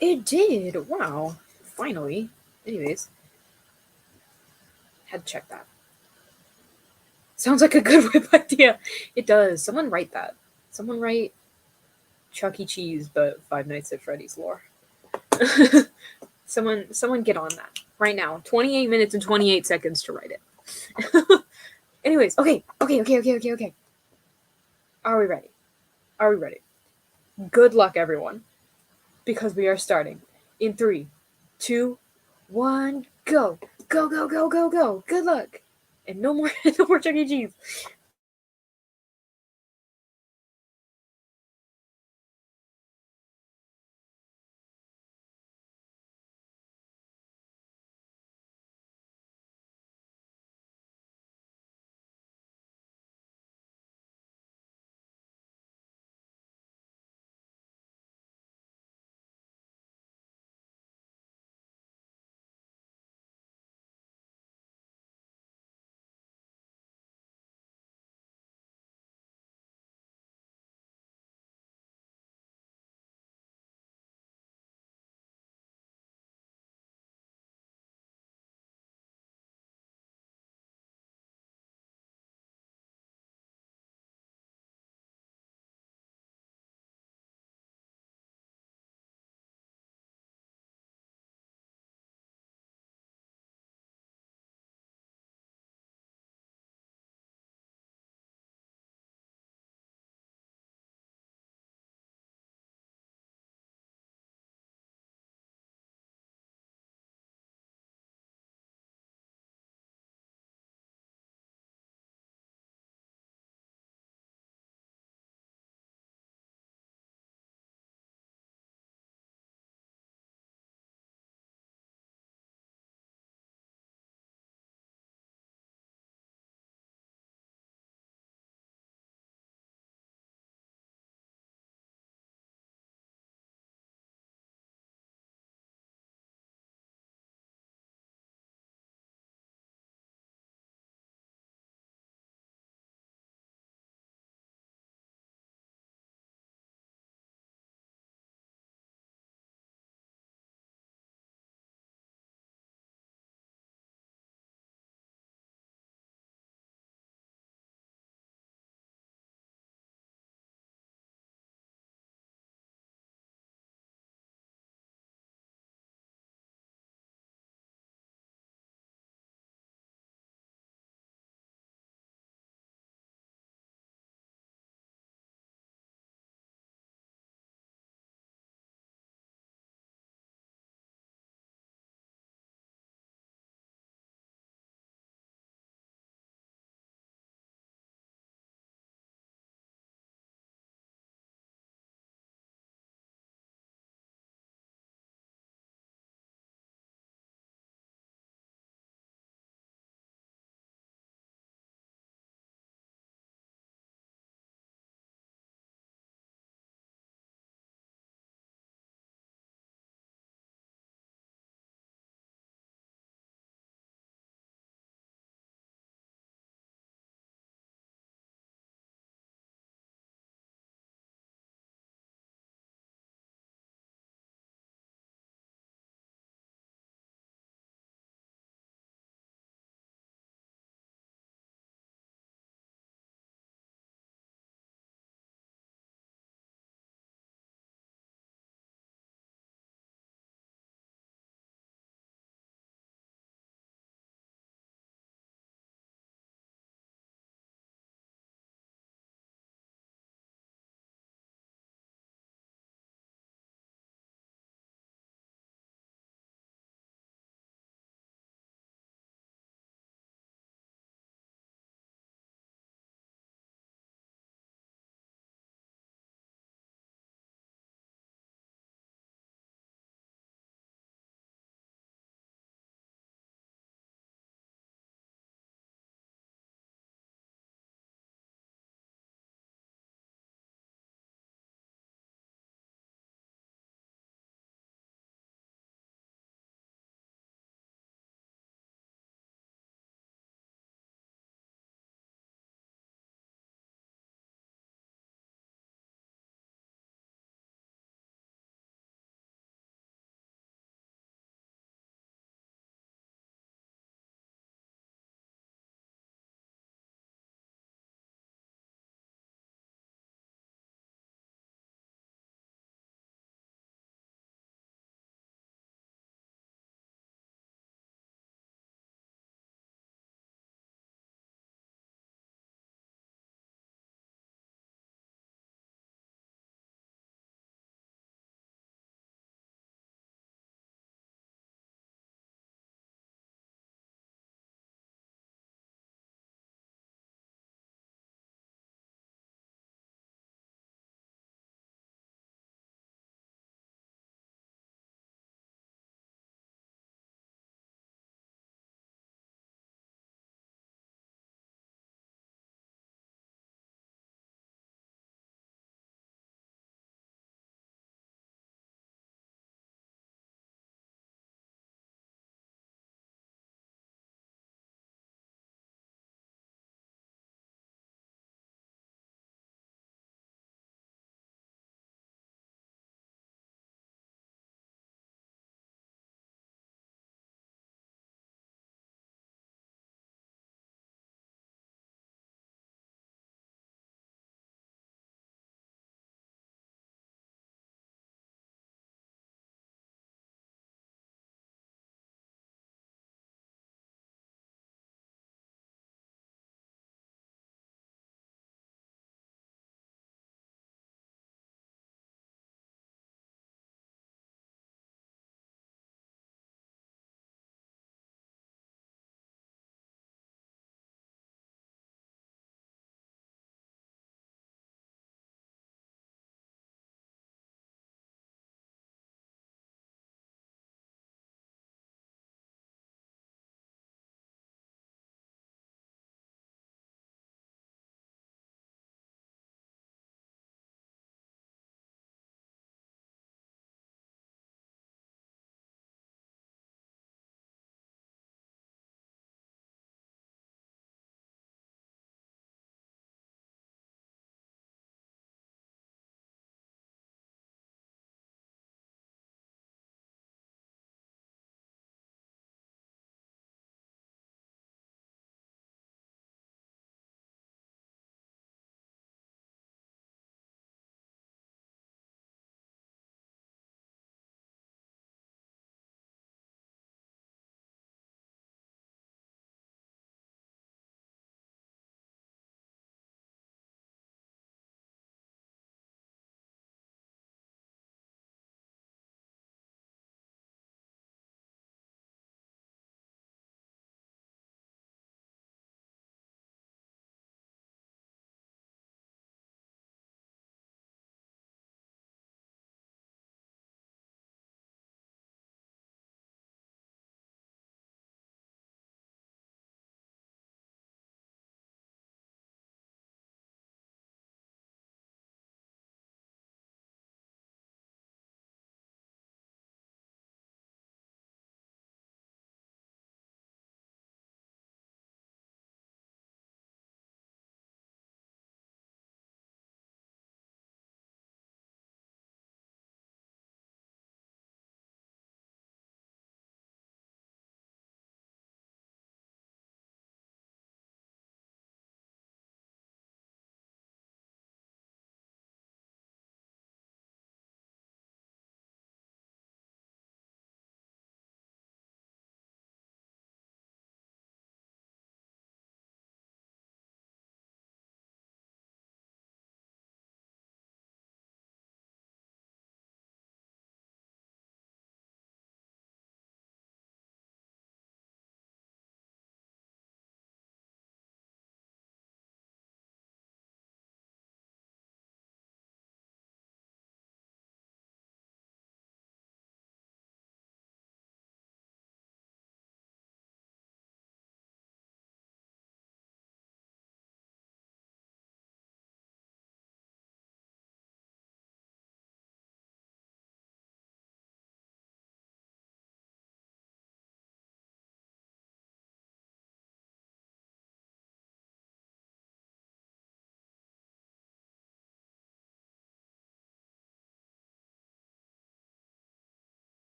It did. Wow. Finally. Anyways, had to check that. Sounds like a good whip idea. It does. Someone write that. Someone write Chuck E. Cheese, but Five Nights at Freddy's lore. Someone get on that right now. 28 minutes and 28 seconds to write it. Anyways, okay. Are we ready? Are we ready? Good luck, everyone, because we are starting in 3, 2, 1, go. Go, go, go, go, go. Good luck. And no more no more Chuck E. Cheese.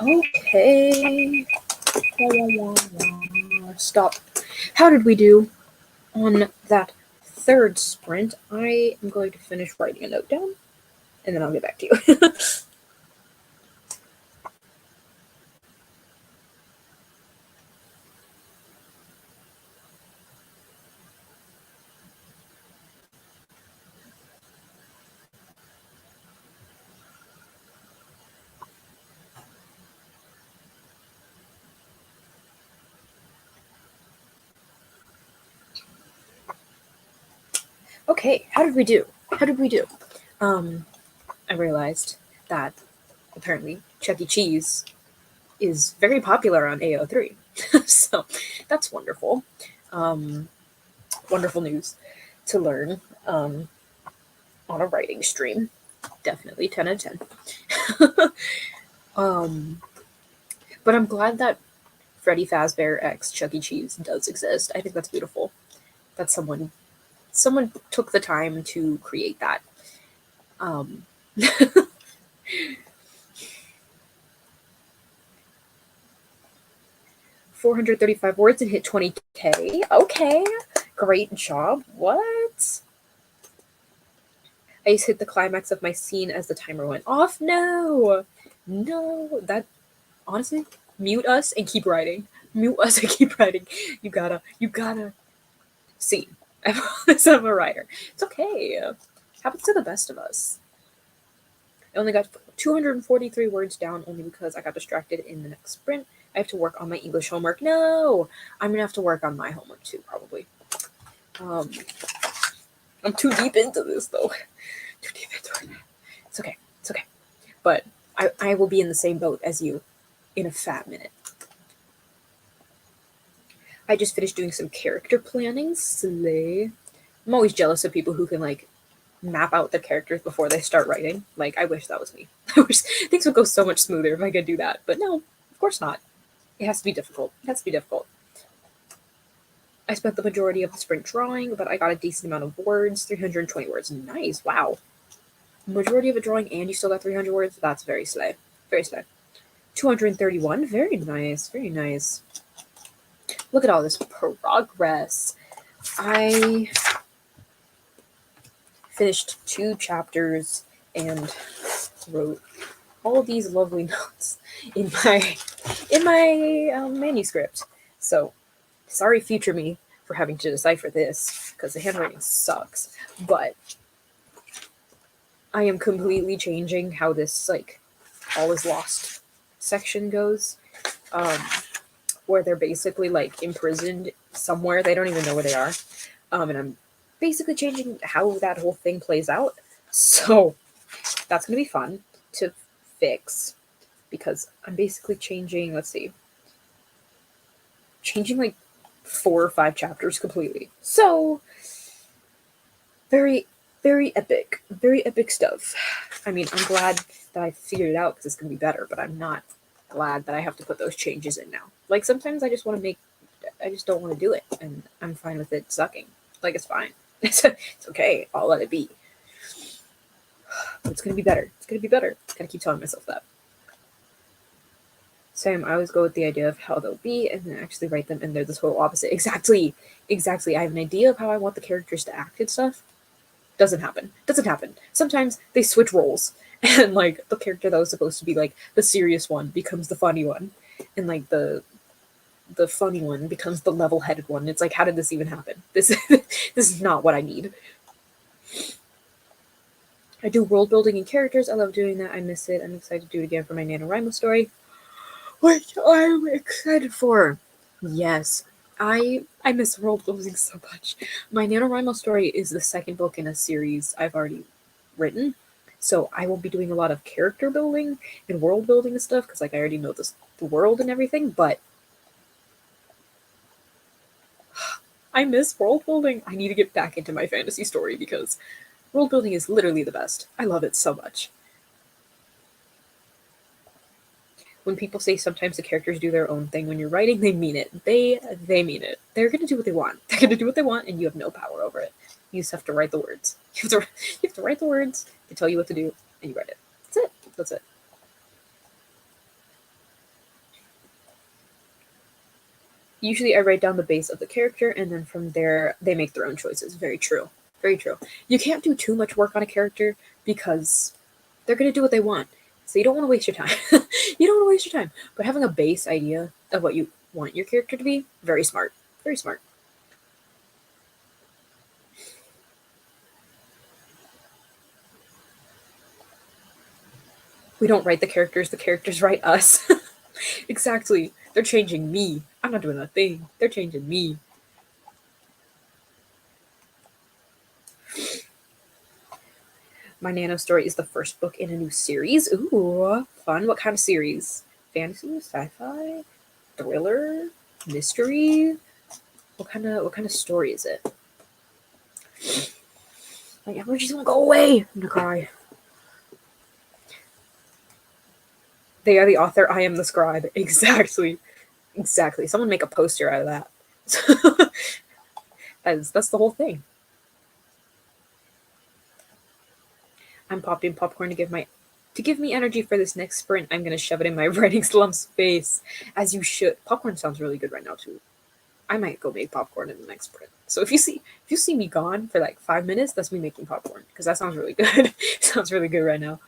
Okay. Stop. How did we do on that third sprint? I am going to finish writing a note down, and then I'll get back to you. Okay, how did we do? How did we do? I realized that apparently Chuck E. Cheese is very popular on AO3. So that's wonderful. Um, Wonderful news to learn on a writing stream. Definitely 10 out of 10. um, but I'm glad that Freddy Fazbear X Chuck E. Cheese does exist. I think that's beautiful. That someone took the time to create that. Um, 435 words and hit 20K. Okay, great job. What? I just hit the climax of my scene as the timer went off. No, no. That honestly, mute us and keep writing. Mute us and keep writing. You gotta see. I'm a writer. It's okay. Happens to the best of us. I only got 243 words down only because I got distracted in the next sprint. I have to work on my English homework. No, I'm gonna have to work on my homework too, probably. Um, I'm too deep into this though. Too deep into it. It's okay. It's okay. But I will be in the same boat as you in a fat minute. I just finished doing some character planning. Slay. I'm always jealous of people who can like map out their characters before they start writing. Like, I wish that was me. I wish things would go so much smoother if I could do that. But no, of course not. It has to be difficult. It has to be difficult. I spent the majority of the sprint drawing, but I got a decent amount of words, 320 words. Nice, wow. Majority of a drawing and you still got 300 words? That's very slay. Very slay. 231, very nice, very nice. Look at all this progress. I finished 2 chapters and wrote all these lovely notes in my manuscript. So sorry, future me, for having to decipher this because the handwriting sucks. But I am completely changing how this like all is lost section goes, where they're basically like imprisoned somewhere. They don't even know where they are, and I'm basically changing how that whole thing plays out. So that's gonna be fun to fix because I'm basically changing. Let's see, changing like 4 or 5 chapters completely. So very, very epic stuff. I mean, I'm glad that I figured it out because it's gonna be better, but I'm not glad that I have to put those changes in now. Like sometimes I just want to make, I just don't want to do it, and I'm fine with it sucking. Like it's fine. It's okay. I'll let it be. But it's gonna be better. It's gonna be better. Gotta keep telling myself that. Same. I always go with the idea of how they'll be, and then actually write them, and they're the total opposite. Exactly. Exactly. I have an idea of how I want the characters to act and stuff. Doesn't happen. Doesn't happen. Sometimes they switch roles, and like the character that was supposed to be like the serious one becomes the funny one, and like the funny one becomes the level-headed one. It's like, how did this even happen? This this is not what I need. I do world building and characters. I love doing that. I miss it. I'm excited to do it again for my NaNoWriMo story, which I'm excited for. Yes, I miss world building so much. My NaNoWriMo story is the second book in a series I've already written, so I will be doing a lot of character building and world building and stuff because like I already know the world and everything, but I miss world building. I need to get back into my fantasy story because world building is literally the best. I love it so much. When people say sometimes the characters do their own thing when you're writing, they mean it. They mean it. They're gonna do what they want. They're gonna do what they want, and you have no power over it. You just have to write the words. You have to write the words. They tell you what to do, and you write it. That's it. That's it. Usually I write down the base of the character, and then from there they make their own choices. Very true. Very true. You can't do too much work on a character because they're going to do what they want. So you don't want to waste your time. You don't want to waste your time. But having a base idea of what you want your character to be, very smart. Very smart. We don't write the characters write us. Exactly. They're changing me. I'm not doing a thing. They're changing me. My Nano story is the first book in a new series. Ooh, fun. What kind of series? Fantasy, sci-fi, thriller, mystery? What kind of story is it? My allergies won't go away. I'm gonna cry. They are the author. I am the scribe. Exactly. Exactly. Someone make a poster out of that. That's the whole thing. I'm popping popcorn to give me energy for this next sprint. I'm gonna shove it in my writing slump's face, as you should. Popcorn sounds really good right now too. I might go make popcorn in the next sprint. So if you see me gone for like 5 minutes, that's me making popcorn because that sounds really good. Sounds really good right now.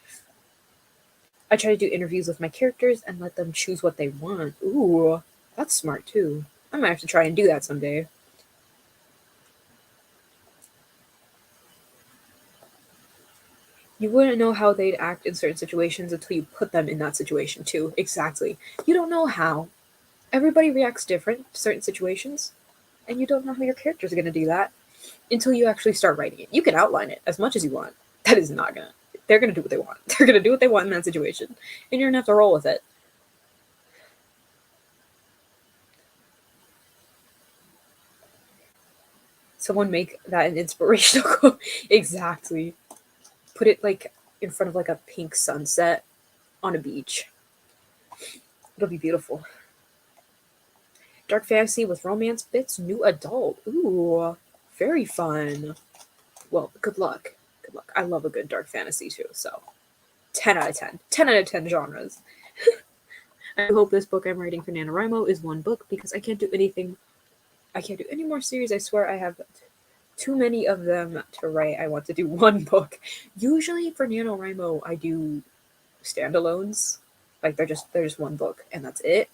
I try to do interviews with my characters and let them choose what they want. Ooh, that's smart too. I might have to try and do that someday. You wouldn't know how they'd act in certain situations until you put them in that situation too. Exactly. You don't know how. Everybody reacts different to certain situations, and you don't know how your characters are going to do that until you actually start writing it. You can outline it as much as you want. That is not gonna. They're gonna do what they want. They're gonna do what they want in that situation, and you're gonna have to roll with it. Someone make that an inspirational quote. Exactly. Put it like in front of like a pink sunset on a beach. It'll be beautiful. Dark fantasy with romance bits, new adult. Ooh, very fun. Well, good luck. Good luck. I love a good dark fantasy too. So 10 out of 10. 10 out of 10 genres. I hope this book I'm writing for NaNoWriMo is one book because I can't do anything. I can't do any more series. I swear I have too many of them to write. I want to do one book. Usually for NaNoWriMo, I do standalones. Like they're just one book and that's it.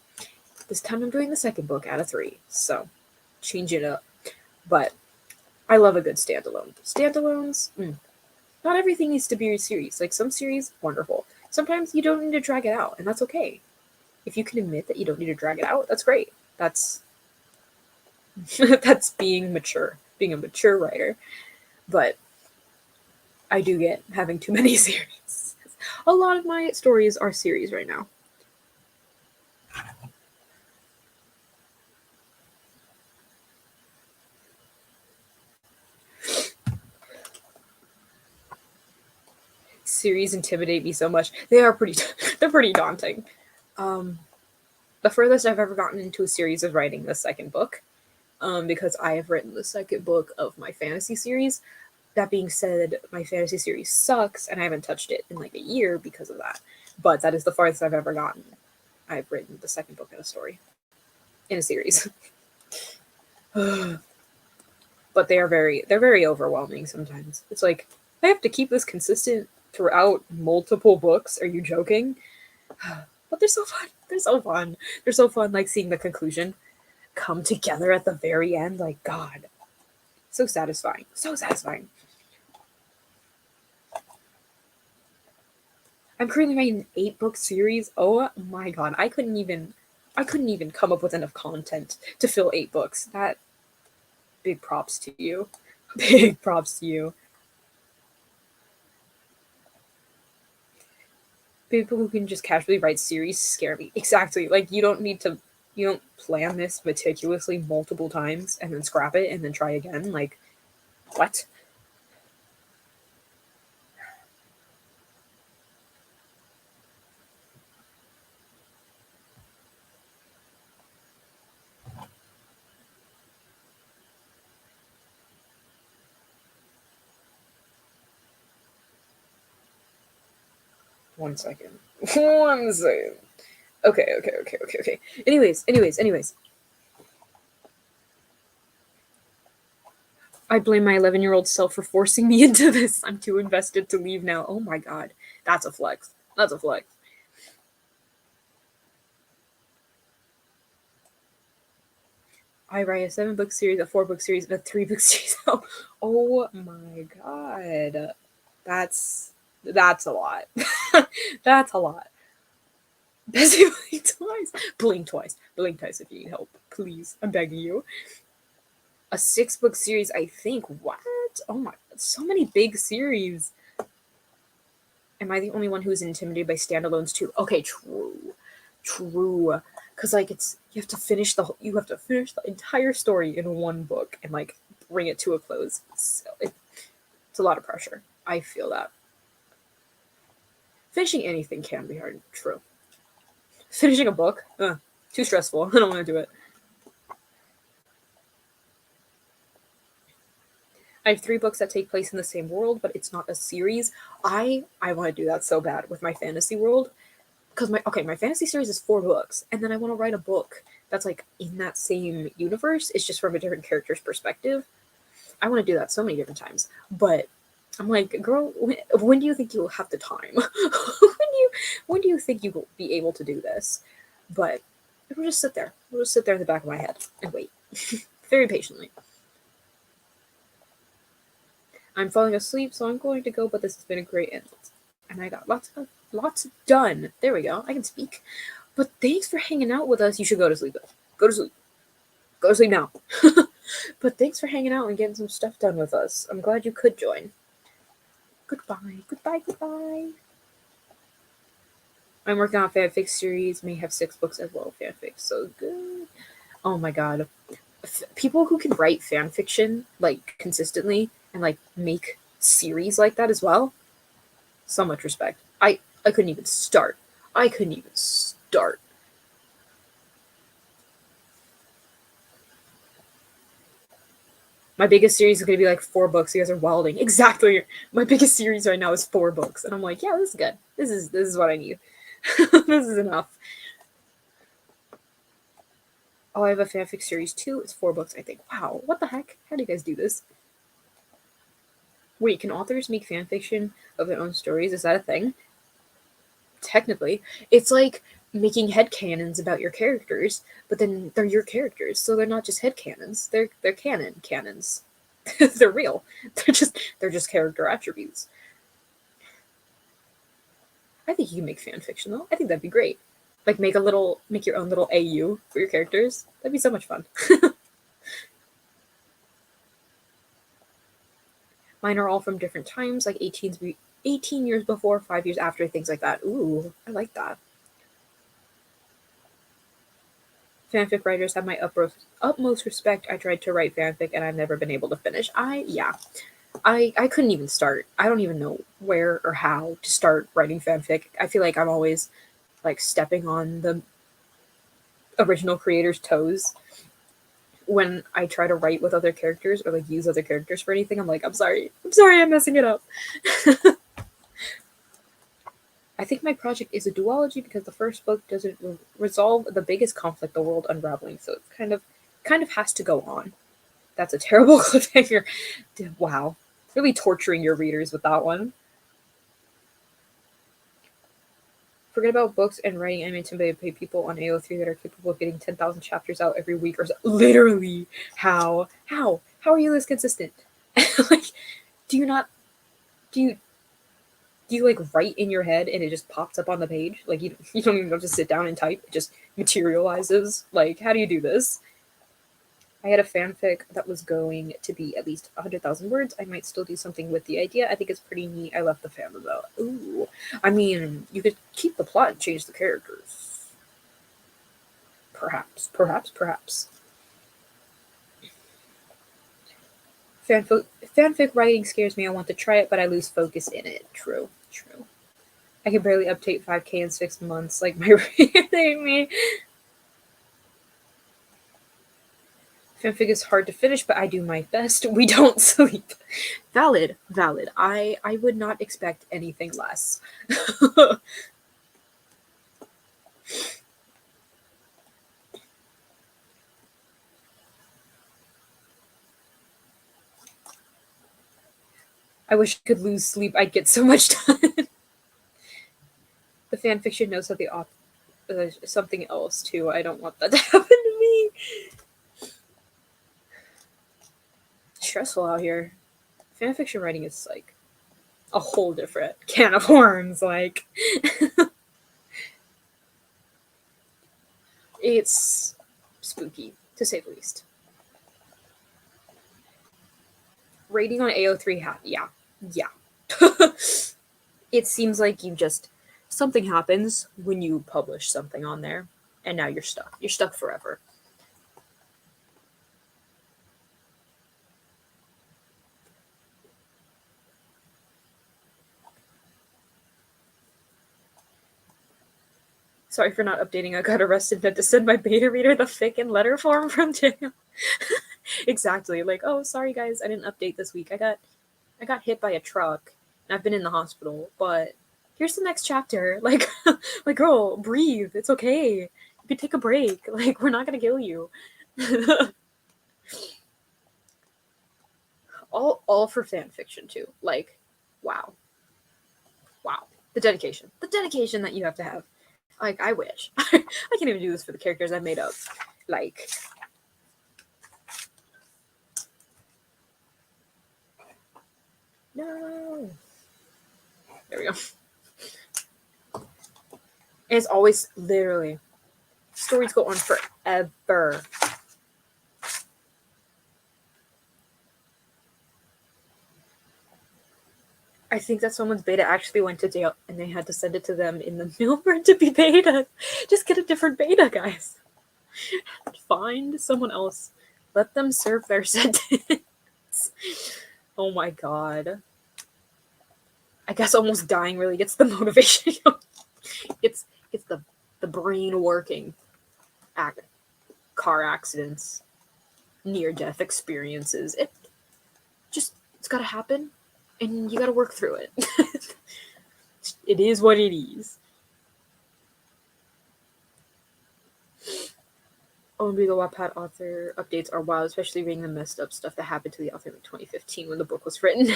This time I'm doing the second book out of three. So change it up. But I love a good standalone. Standalones, not everything needs to be a series. Like some series, wonderful. Sometimes you don't need to drag it out, and that's okay. If you can admit that you don't need to drag it out, that's great. That's that's being mature, being a mature writer. But I do get having too many series. A lot of my stories are series right now. Series intimidate me so much. They are pretty. They're pretty daunting. Um, the furthest I've ever gotten into a series is writing the second book. Because I have written the second book of my fantasy series. That being said, my fantasy series sucks, and I haven't touched it in like a year because of that. But that is the farthest I've ever gotten. I've written the second book in a story, in a series. But they're very overwhelming sometimes. It's like I have to keep this consistent throughout multiple books. Are you joking? But they're so fun. They're so fun. They're so fun. Like seeing the conclusion come together at the very end. Like God, so satisfying. So satisfying. I'm currently writing an 8 book series. Oh my god, I couldn't even come up with enough content to fill 8 books. That big props to you. Big props to you. People who can just casually write series scare me. Exactly. Like you don't plan this meticulously multiple times and then scrap it and then try again. Like what? One second. One second. Okay. Anyways. I blame my 11-year-old self for forcing me into this. I'm too invested to leave now. Oh my god. That's a flex. That's a flex. I write a 7-book series, a 4-book series, and a 3-book series. Oh my god. That's a lot. That's a lot. Busy blink twice. Blink twice. Blink twice if you need help. Please. I'm begging you. A 6-book series, I think. What? Oh my, so many big series. Am I the only one who is intimidated by standalones too? Okay, true. Because like you have to finish the entire story in one book and like bring it to a close. So it's a lot of pressure. I feel that finishing anything can be hard. True. Finishing a book, too stressful. I don't want to do it. I have 3 books that take place in the same world, but it's not a series. I want to do that so bad with my fantasy world because my fantasy series is 4 books, and then I want to write a book that's like in that same universe. It's just from a different character's perspective. I want to do that so many different times, but I'm like, girl, when do you think you'll have the time? When do you think you will be able to do this? But we'll just sit there. We'll just sit there in the back of my head and wait very patiently. I'm falling asleep, so I'm going to go. But this has been a great end, and I got lots done. There we go. I can speak. But thanks for hanging out with us. You should go to sleep. Though. Go to sleep. Go to sleep now. But thanks for hanging out and getting some stuff done with us. I'm glad you could join. Goodbye. Goodbye. Goodbye. I'm working on a fanfic series. May have 6 books as well. Fanfic. So good. Oh my god. People who can write fan fiction like consistently and like make series like that as well. So much respect. I couldn't even start. I couldn't even start. My biggest series is gonna be like 4 books. You guys are wilding. Exactly. My biggest series right now is 4 books, and I'm like, yeah, this is good. This is what I need. This is enough. Oh, I have a fanfic series too. It's 4 books, I think. Wow, what the heck? How do you guys do this? Wait, can authors make fanfiction of their own stories? Is that a thing? Technically, it's like making headcanons about your characters, but then they're your characters, so they're not just headcanons. They're canons. They're real. They're just character attributes. I think you can make fan fiction though. I think that'd be great. Like make your own little AU for your characters. That'd be so much fun. Mine are all from different times, like 18 years before, 5 years after, things like that. Ooh, I like that. Fanfic writers have my utmost respect. I tried to write fanfic and I've never been able to finish. I couldn't even start. I don't even know where or how to start writing fanfic. I feel like I'm always like stepping on the original creator's toes when I try to write with other characters or like use other characters for anything. I'm like, I'm sorry, I'm messing it up. I think my project is a duology because the first book doesn't resolve the biggest conflict, the world unraveling. So it's kind of has to go on. That's a terrible cliffhanger. Wow, really torturing your readers with that one. Forget about books and writing. I'm intimidated by people on AO3 that are capable of getting 10,000 chapters out every week or so. Literally, how are you this consistent? Like, do you not do you do you like write in your head and it just pops up on the page? Like you don't even have to sit down and type. It just materializes. Like, how do you do this? I had a fanfic that was going to be at least 100,000 words. I might still do something with the idea. I think it's pretty neat. I left the fandom though. Ooh, I mean, you could keep the plot and change the characters. Perhaps. Fanfic writing scares me. I want to try it, but I lose focus in it. True. I can barely update 5K in 6 months. Like my me. Fanfic is hard to finish, but I do my best. We don't sleep. Valid. I would not expect anything less. I wish I could lose sleep. I'd get so much done. The fan fiction knows that the author something else too. I don't want that to happen to me. It's stressful out here. Fan fiction writing is like a whole different can of worms. Like it's spooky to say the least. Rating on AO3, yeah, yeah. It seems like you just something happens when you publish something on there, and now you're stuck. You're stuck forever. Sorry for not updating. I got arrested and had to send my beta reader the fic and letter form from jail. Exactly. Like, oh, sorry guys, I didn't update this week. I got hit by a truck and I've been in the hospital, but here's the next chapter. Like like girl, breathe. It's okay. You could take a break. Like, we're not gonna kill you. all for fan fiction too. Like, wow. Wow. The dedication. The dedication that you have to have. Like, I wish. I can't even do this for the characters I made up. Like, no. There we go. And it's always literally stories go on forever. I think that someone's beta actually went to jail and they had to send it to them in the mail for it to be beta. Just get a different beta, guys. Find someone else. Let them serve their sentence. Oh my god. I guess almost dying really gets the motivation. it's the brain working. Car accidents, near death experiences. It's gotta happen, and you gotta work through it. It is what it is. Only the Wattpad author updates are wild, especially reading the messed up stuff that happened to the author in 2015 when the book was written.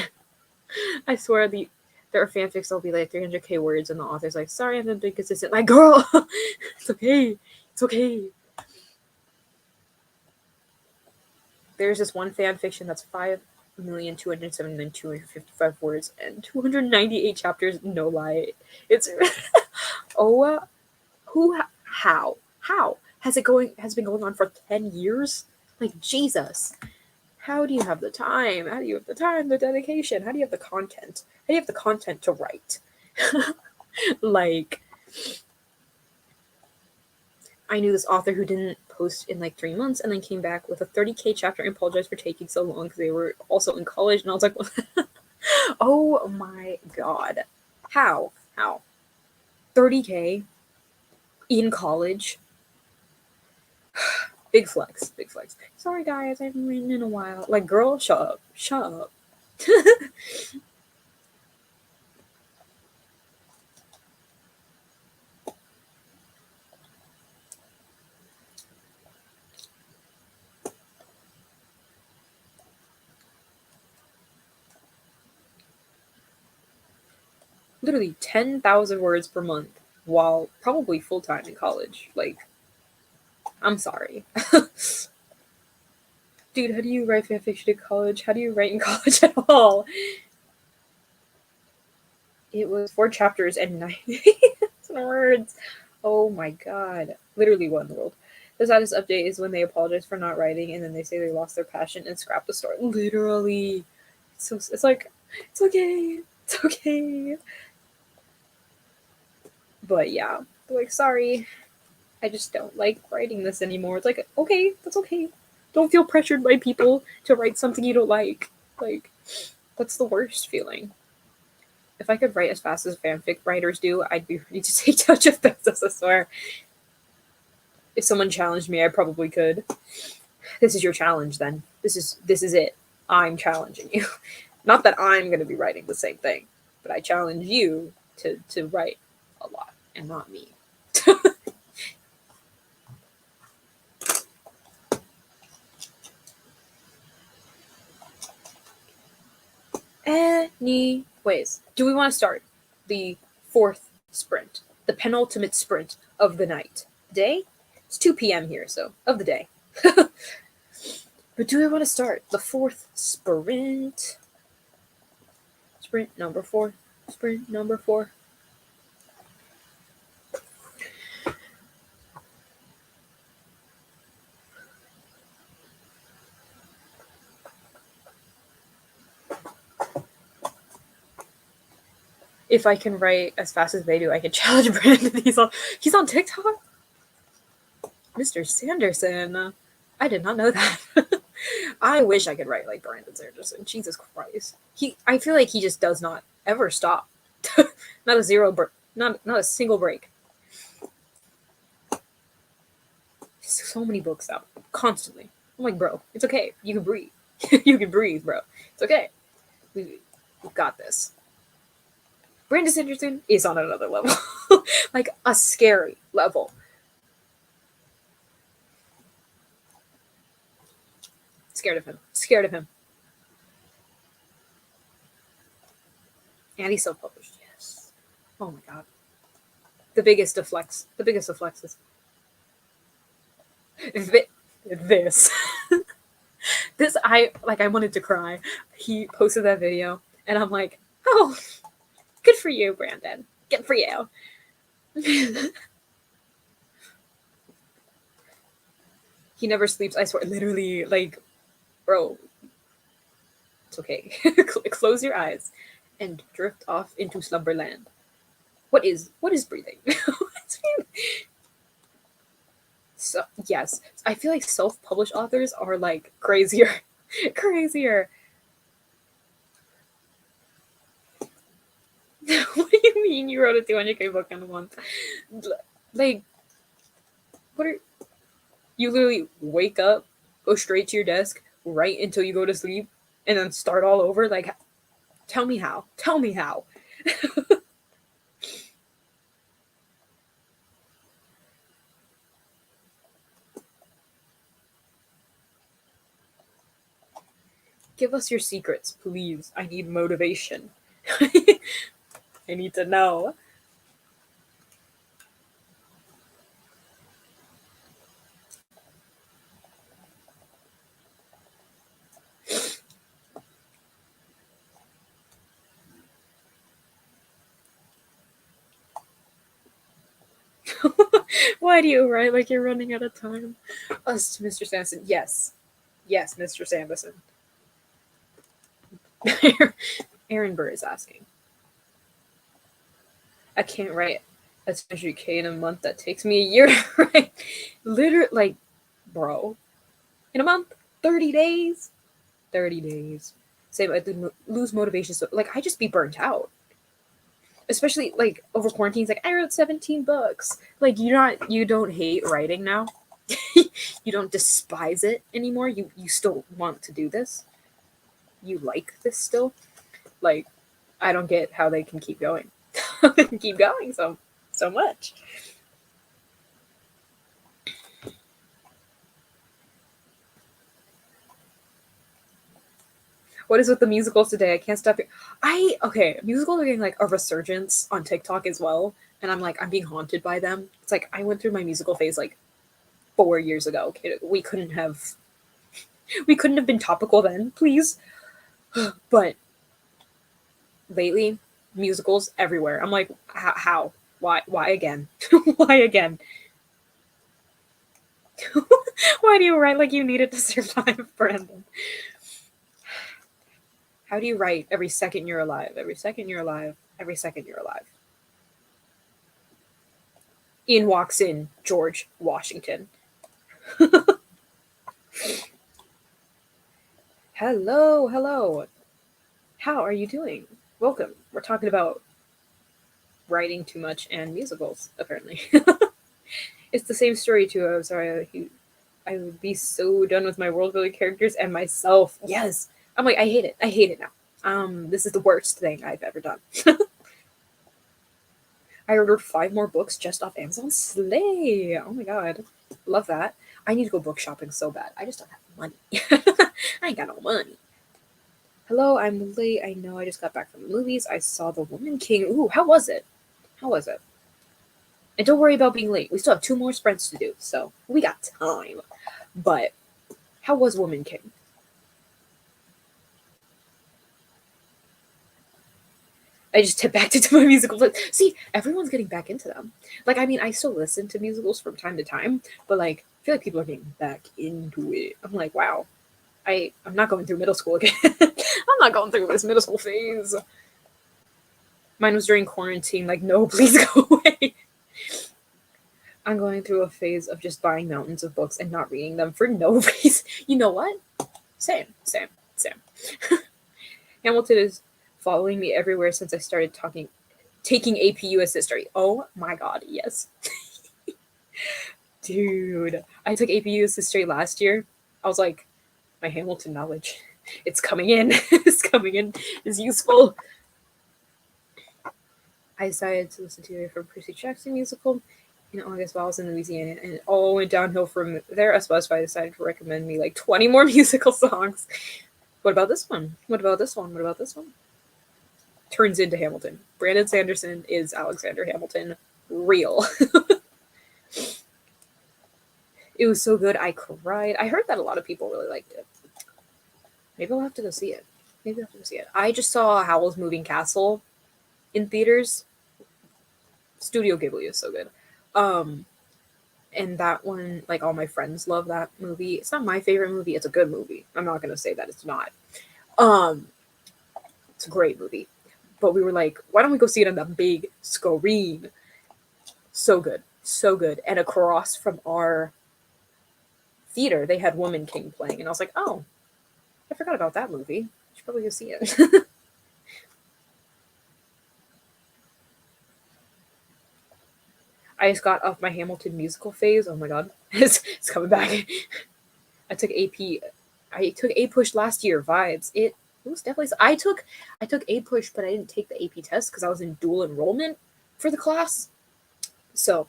I swear there are fanfics that'll be like 300k words and the author's like, sorry, I haven't been consistent. Like, girl, it's okay. It's okay. There's this one fan fiction that's 5,279,255 words and 298 chapters. No lie, it's oh, how has been going on for 10 years? Like, Jesus, how do you have the time? How do you have the time, the dedication? How do you have the content? How do you have the content to write? Like, I knew this author who didn't post in like 3 months and then came back with a 30k chapter and apologized for taking so long because they were also in college. And I was like, oh my god. How? 30k in college? Big flex. Sorry guys, I haven't written in a while. Like, girl, shut up. Literally 10,000 words per month while probably full-time in college. Like, I'm sorry. Dude, how do you write fanfiction in college? How do you write in college at all? It was 4 chapters and 90 words. Oh my god. Literally, what in the world? The saddest update is when they apologize for not writing and then they say they lost their passion and scrap the story. Literally. It's like, it's okay. It's okay. But yeah. They're like, sorry. I just don't like writing this anymore. It's like, okay, that's okay. Don't feel pressured by people to write something you don't like. Like, that's the worst feeling. If I could write as fast as fanfic writers do, I'd be ready to take Touch of Thestos, I swear. If someone challenged me, I probably could. This is your challenge, then. This is it. I'm challenging you. Not that I'm going to be writing the same thing, but I challenge you to write a lot, and not me. Anyways, do we want to start the fourth sprint, the penultimate sprint of the night? Day? It's 2 p.m. here, so of the day. But do we want to start the fourth sprint? Sprint number four. Sprint number four. If I can write as fast as they do, I can challenge Brandon. He's on TikTok? Mr. Sanderson. I did not know that. I wish I could write like Brandon Sanderson. Jesus Christ. I feel like he just does not ever stop. Not a not a single break. So many books out constantly. I'm like, bro, it's okay. You can breathe. You can breathe, bro. It's okay. We've got this. Brandon Sanderson is on another level. Like a scary level. Scared of him. Scared of him. And he's self-published. Yes. Oh my god. The biggest of flex. The biggest of flexes. This. This, I wanted to cry. He posted that video, and I'm like, oh, good for you, Brandon. Good for you. He never sleeps, I swear. Literally, like, bro, it's okay. Close your eyes and drift off into slumberland. What is breathing? So yes, I feel like self-published authors are like crazier. Crazier. What do you mean you wrote a 200K book in a month? Like, what are you literally wake up, go straight to your desk, write until you go to sleep, and then start all over? Like, tell me how. Tell me how. Give us your secrets, please. I need motivation. I need to know. Why do you write like you're running out of time? Us to Mr. Sanderson. Yes. Yes, Mr. Sanderson. Aaron Burr is asking. I can't write a 200K in a month. That takes me a year to write. Literally, like, bro. In a month? 30 days? 30 days. Same, I lose motivation. So, like, I just be burnt out. Especially, like, over quarantine, it's like, I wrote 17 books. Like, you don't hate writing now. You don't despise it anymore. You still want to do this. You like this still. Like, I don't get how they can keep going. They can keep going so much. What is with the musicals today? I can't stop it. Musicals are getting like a resurgence on TikTok as well, and I'm being haunted by them. It's like I went through my musical phase like 4 years ago. We couldn't have been topical then, please. But lately, musicals everywhere. I'm like, how? Why again? Why again? Why do you write like you needed to survive, Brandon? How do you write every second you're alive? Every second you're alive. Every second you're alive. In walks in George Washington. Hello. How are you doing? Welcome. We're talking about writing too much and musicals, apparently. It's the same story too. I'm sorry. I would be so done with my world building characters and myself. Yes. I'm like, I hate it. I hate it now. This is the worst thing I've ever done. I ordered 5 more books just off Amazon. Slay! Oh my god. Love that. I need to go book shopping so bad. I just don't have money. I ain't got no money. Hello, I'm late. I know I just got back from the movies. I saw The Woman King. Ooh, how was it? How was it? And don't worry about being late. We still have 2 more sprints to do, so we got time. But how was Woman King? I just tipped back into my musical list. See, everyone's getting back into them. Like, I mean, I still listen to musicals from time to time, but like, I feel like people are getting back into it. I'm like, wow, I'm not going through middle school again. I'm not going through this middle school phase. Mine was during quarantine. Like, no, please go away. I'm going through a phase of just buying mountains of books and not reading them for no reason. You know what? Same, same, same. Hamilton is following me everywhere since I started taking AP US history. Oh my god, yes. Dude, I took AP US history last year. I was like, my Hamilton knowledge, it's coming in. It's coming in. It's useful. I decided to listen to it from Percy Jackson musical in August while I was in Louisiana, and it all went downhill from there. As Spotify decided to recommend me like 20 more musical songs. What about this one? What about this one? What about this one? Turns into Hamilton. Brandon Sanderson is Alexander Hamilton. Real. It was so good. I cried. I heard that a lot of people really liked it. Maybe I'll have to go see it. Maybe I'll have to go see it. I just saw Howl's Moving Castle in theaters. Studio Ghibli is so good. Um, and that one, like all my friends love that movie. It's not my favorite movie. It's a good movie. I'm not gonna say that it's not. Um, it's a great movie. But we were like, why don't we go see it on the big screen? So good, so good. And across from our theater, they had Woman King playing, and I was like, oh, I forgot about that movie. I should probably go see it. I just got off my Hamilton musical phase. Oh my god, it's coming back. I took AP. I took A Push last year. Vibes. It was definitely. I took A Push, but I didn't take the AP test because I was in dual enrollment for the class. So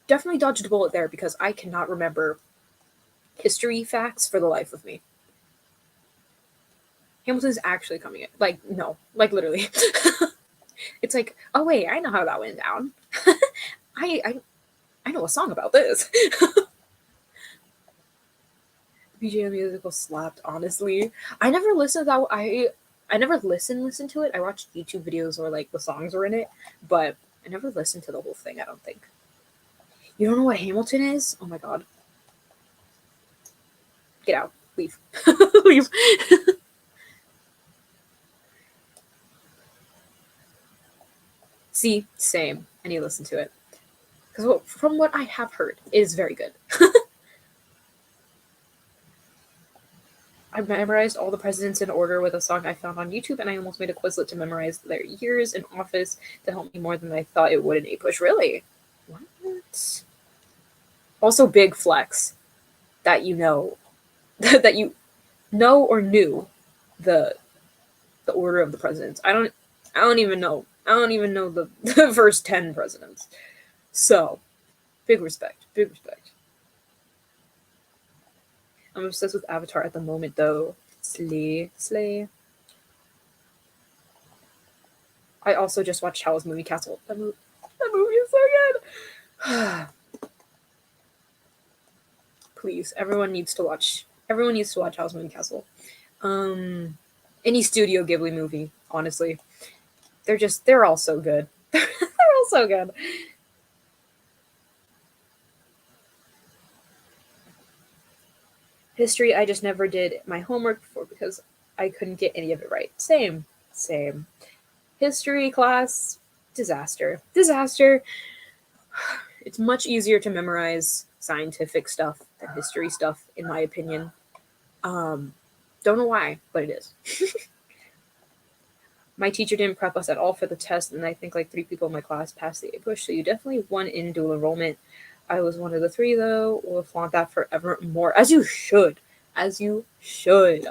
definitely dodged a bullet there because I cannot remember history facts for the life of me. Hamilton's actually coming in. Like no, like literally. It's like, oh wait, I know how that went down. I I know a song about this. BGM musical slapped, honestly. I never listened to that. I never listened to it. I watched YouTube videos where like the songs were in it, but I never listened to the whole thing, I don't think. You don't know what Hamilton is? Oh my god. Get out. Leave. Leave. See, same. I need to listen to it. Because from what I have heard, it is very good. I memorized all the presidents in order with a song I found on YouTube, and I almost made a Quizlet to memorize their years in office to help me more than I thought it would in A Push. Really? What? Also, big flex that you know that you know or knew the the order of the presidents. I don't even know. I don't even know the first 10 presidents. So big respect. Big respect. I'm obsessed with Avatar at the moment, though. Slay, slay. I also just watched Howl's Moving Castle. That movie is so good. Please, everyone needs to watch. Everyone needs to watch Howl's Moving Castle. Um, any Studio Ghibli movie, honestly, they're all so good. They're all so good. History, I just never did my homework for because I couldn't get any of it right. Same, same. History class, disaster, disaster. It's much easier to memorize scientific stuff than history stuff, in my opinion. Um, don't know why, but it is. My teacher didn't prep us at all for the test, and I think like 3 people in my class passed the A push, so you definitely won in dual enrollment. I was one of the 3, though. We'll flaunt that forever more, as you should. As you should.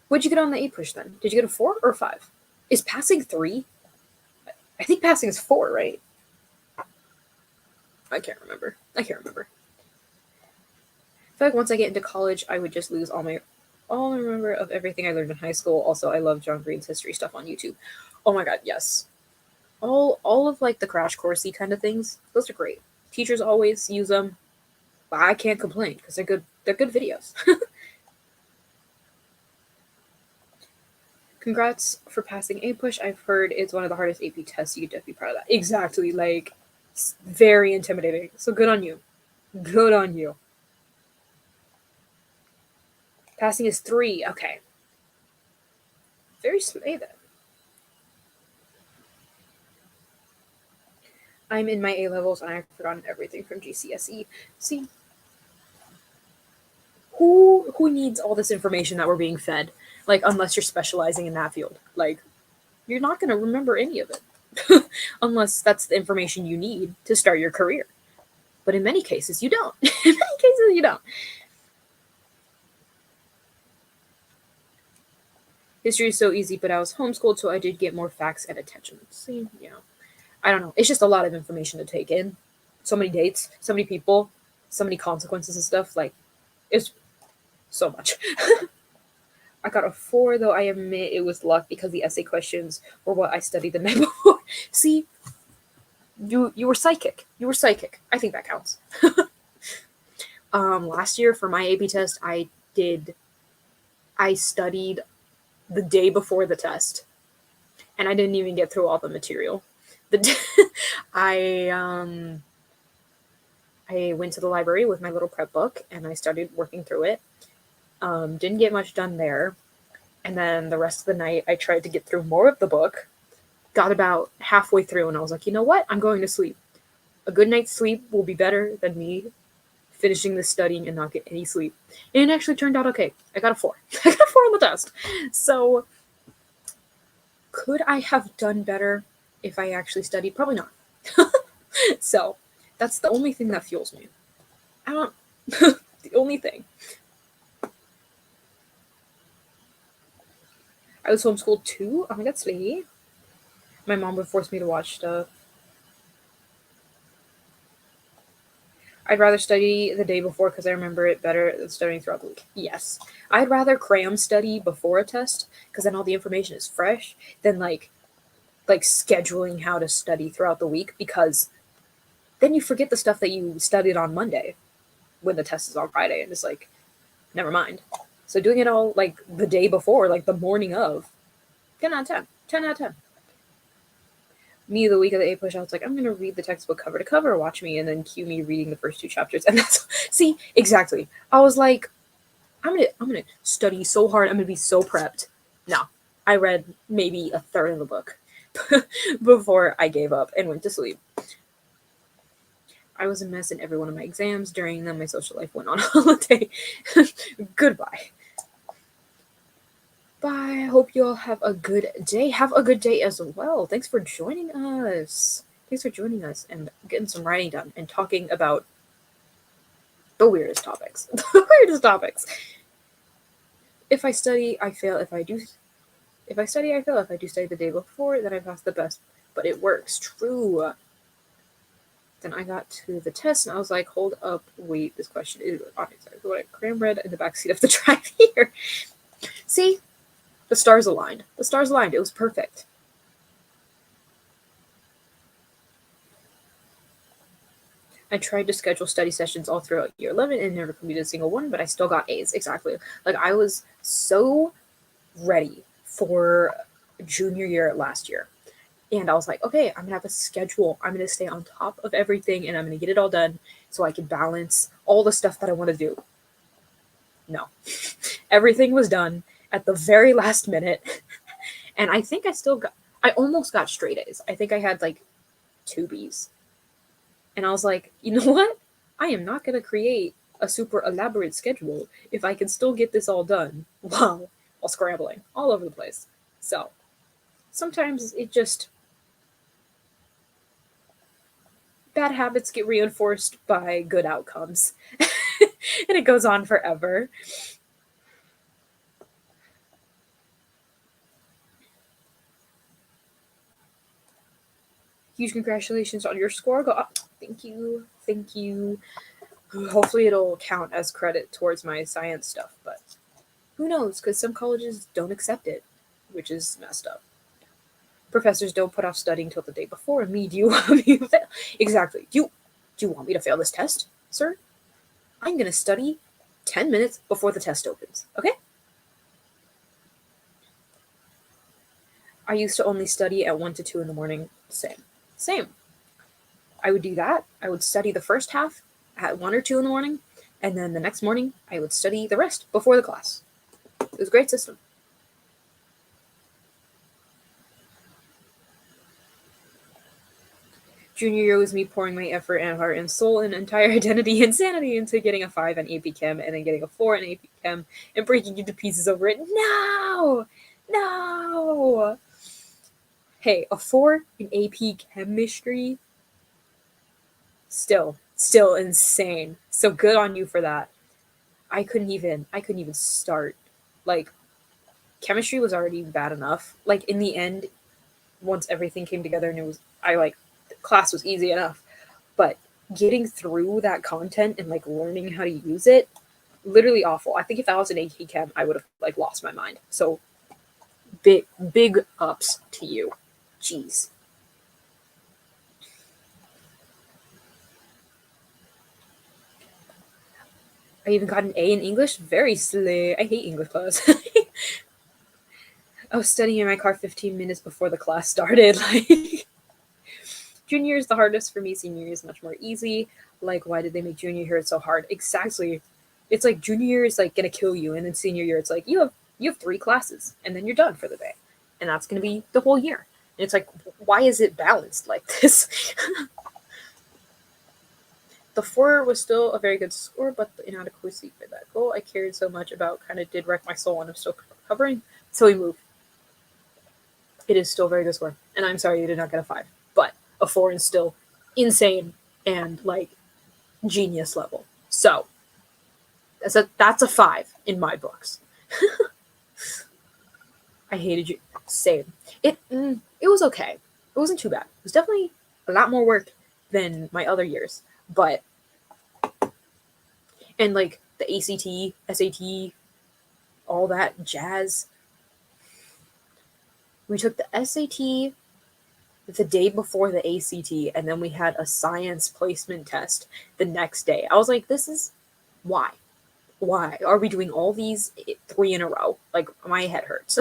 What'd you get on the A push then? Did you get a 4 or a 5? Is passing 3? I think passing is 4, right? I can't remember. I can't remember. I feel like once I get into college, I would just lose all my all I remember of everything I learned in high school. Also, I love John Green's history stuff on YouTube. Oh my god, yes. All of like the crash coursey kind of things. Those are great. Teachers always use them. But I can't complain because they're good. They're good videos. Congrats for passing A push. I've heard it's one of the hardest AP tests. You could definitely be proud of that. Exactly. Like, it's very intimidating. So good on you. Good on you. Passing is 3. Okay. Very slay then. I'm in my A levels and I've forgotten everything from GCSE. See, who needs all this information that we're being fed? Like, unless you're specializing in that field. Like, you're not going to remember any of it. Unless that's the information you need to start your career. But in many cases, you don't. In many cases, you don't. History is so easy, but I was homeschooled, so I did get more facts and attention. See, I don't know. It's just a lot of information to take in. So many dates, so many people, so many consequences and stuff. Like, it's so much. I got a 4, though I admit it was luck because the essay questions were what I studied the night before. See, you were psychic. You were psychic. I think that counts. Last year for my AP test, I studied the day before the test, and I didn't even get through all the material. I went to the library with my little prep book, and I started working through it. Didn't get much done there. And then the rest of the night, I tried to get through more of the book, got about halfway through, and I was like, you know what? I'm going to sleep. A good night's sleep will be better than me finishing this studying and not get any sleep. And it actually turned out okay. I got a 4. I got a 4 on the test. So, could I have done better if I actually studied? Probably not. So, that's the only thing that fuels me. I don't... the only thing. I was homeschooled too. Oh my god, sweetie. My mom would force me to watch stuff. I'd rather study the day before because I remember it better than studying throughout the week. Yes. I'd rather cram study before a test because then all the information is fresh than like scheduling how to study throughout the week, because then you forget the stuff that you studied on Monday when the test is on Friday and it's like, never mind. So doing it all like the day before, like the morning of, 10 out of 10. 10 out of 10. Me, the week of the A push, I was like, I'm gonna read the textbook cover to cover, watch me, and then cue me reading the first 2 chapters. And that's see, exactly. I was like, I'm gonna study so hard, I'm gonna be so prepped. No. I read maybe a third of the book before I gave up and went to sleep. I was a mess in every one of my exams. During them, my social life went on holiday. Goodbye. Bye. I hope you all have a good day. Have a good day as well. Thanks for joining us. Thanks for joining us and getting some writing done and talking about the weirdest topics. The weirdest topics. If I study, I fail. If I study, I fail. If I do study the day before, then I pass the best. But it works. True. Then I got to the test and I was like, hold up, wait, this question is exactly what I cram read in the backseat of the drive here. See? The stars aligned. The stars aligned. It was perfect. I tried to schedule study sessions all throughout year 11 and never completed a single one, but I still got A's. Exactly. Like, I was so ready for junior year last year. And I was like, okay, I'm going to have a schedule. I'm going to stay on top of everything and I'm going to get it all done so I can balance all the stuff that I want to do. No. Everything was done at the very last minute. And I think I almost got straight A's. I think I had like 2 B's. And I was like, you know what? I am not going to create a super elaborate schedule if I can still get this all done while scrambling all over the place. So sometimes it just... bad habits get reinforced by good outcomes. And it goes on forever. Huge congratulations on your score. Go up. Thank you. Thank you. Hopefully it'll count as credit towards my science stuff, but Who knows? Because some colleges don't accept it, which is messed up. Professors don't put off studying till the day before. Me, do you want me to fail? Exactly. Do you want me to fail this test, sir? I'm gonna study 10 minutes before the test opens. Okay? I used to only study at 1 to 2 in the morning. Same. Same. I would do that. I would study the first half at 1 or 2 in the morning, and then the next morning I would study the rest before the class. It was a great system. Junior year was me pouring my effort and heart and soul and entire identity and sanity into getting a 5 on AP Chem and then getting a 4 on AP Chem and breaking into pieces over it. No! No! Hey, a 4 in AP Chemistry? Still insane. So good on you for that. I couldn't even start. Like, chemistry was already bad enough. Like, in the end, once everything came together and the class was easy enough. But getting through that content and like learning how to use it, literally awful. I think if I was in AP Chem, I would have like lost my mind. So big ups to you. Jeez. I even got an A in English. Very slay. I hate English class. I was studying in my car 15 minutes before the class started. Like, junior year is the hardest for me. Senior year is much more easy. Like, why did they make junior year so hard? Exactly. It's like junior year is like gonna kill you, and then senior year it's like you have 3 classes, and then you're done for the day, and that's gonna be the whole year. And it's like, why is it balanced like this? The 4 was still a very good score, but the inadequacy for that goal I cared so much about kind of did wreck my soul, and I'm still recovering. So we moved. It is still a very good score, and I'm sorry you did not get a 5, but a 4 is still insane and like genius level. So that's a 5 in my books. I hated you. Same. It was okay. It wasn't too bad. It was definitely a lot more work than my other years, but and like the ACT, SAT, all that jazz. We took the SAT the day before the ACT, and then we had a science placement test the next day. I was like, this is why? Why are we doing all these 3 in a row? Like, my head hurts.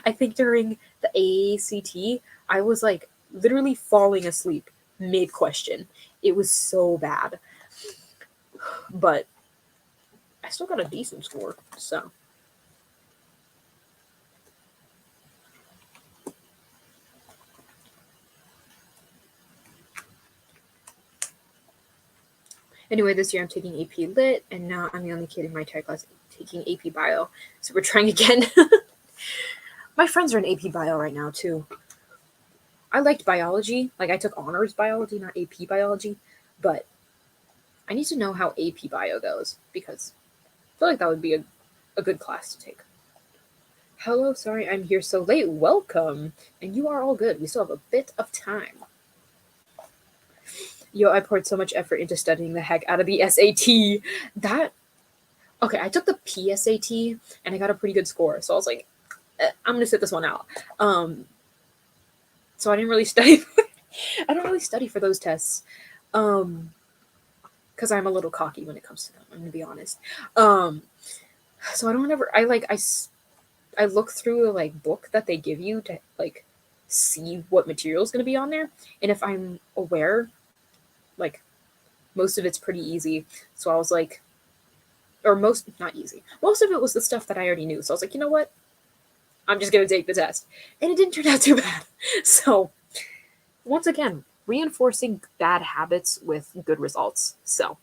I think during the ACT, I was like literally falling asleep mid question. It was so bad. But I still got a decent score, so. Anyway, this year I'm taking AP Lit, and now I'm the only kid in my entire class taking AP Bio. So we're trying again. My friends are in AP Bio right now, too. I liked biology. Like, I took honors biology, not AP biology. But I need to know how AP Bio goes, because I feel like that would be a good class to take. Hello, sorry I'm here so late. Welcome. And you are all good. We still have a bit of time. Yo, I poured so much effort into studying the heck out of the SAT. Okay, I took the PSAT and I got a pretty good score. So I was like, I'm gonna sit this one out. So I didn't really study. I don't really study for those tests, because I'm a little cocky when it comes to them. I'm gonna be honest. So I don't ever. I look through the like book that they give you to like see what material is gonna be on there, and if I'm aware, like most of it's pretty easy. So I was like, or not easy. Most of it was the stuff that I already knew. So I was like, you know what? I'm just going to take the test. And it didn't turn out too bad. So, once again, reinforcing bad habits with good results. So,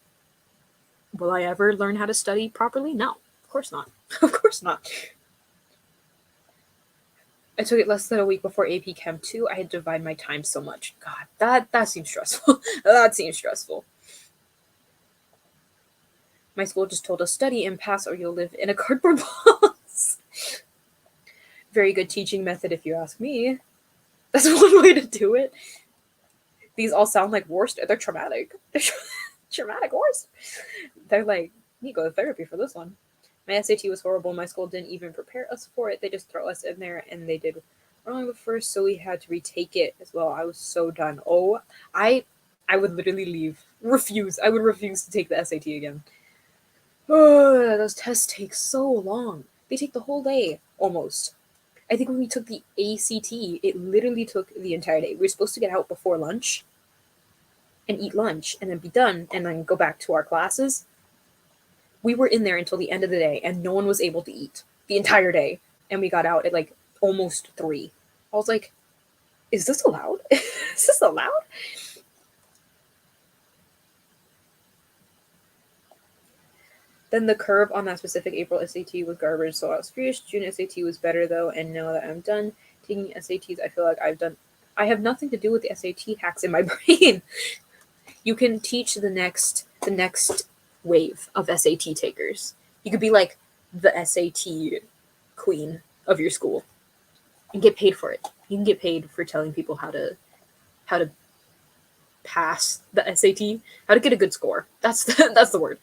will I ever learn how to study properly? No, of course not. Of course not. I took it less than a week before AP Chem 2. I had to divide my time so much. God, that seems stressful. That seems stressful. My school just told us study and pass or you'll live in a cardboard box. Very good teaching method if you ask me. That's one way to do it. These all sound like worst. They're traumatic. They're traumatic worst. They're like, you go to therapy for this one. My SAT was horrible. My school didn't even prepare us for it. They just throw us in there, and they did wrong at first, so we had to retake it as well. I was so done. Oh, I would literally leave. Refuse. I would refuse to take the SAT again. Oh, those tests take so long. They take the whole day, almost. I think when we took the ACT, it literally took the entire day. We were supposed to get out before lunch and eat lunch and then be done and then go back to our classes. We were in there until the end of the day and no one was able to eat the entire day. And we got out at like almost 3. I was like, is this allowed? Is this allowed? Then the curve on that specific April SAT was garbage, so I was furious. June SAT was better though, and now that I'm done taking SATs, I feel like I have nothing to do with the SAT hacks in my brain. You can teach the next wave of SAT takers. You could be like the SAT queen of your school and get paid for it. You can get paid for telling people how to pass the SAT, how to get a good score. That's the word.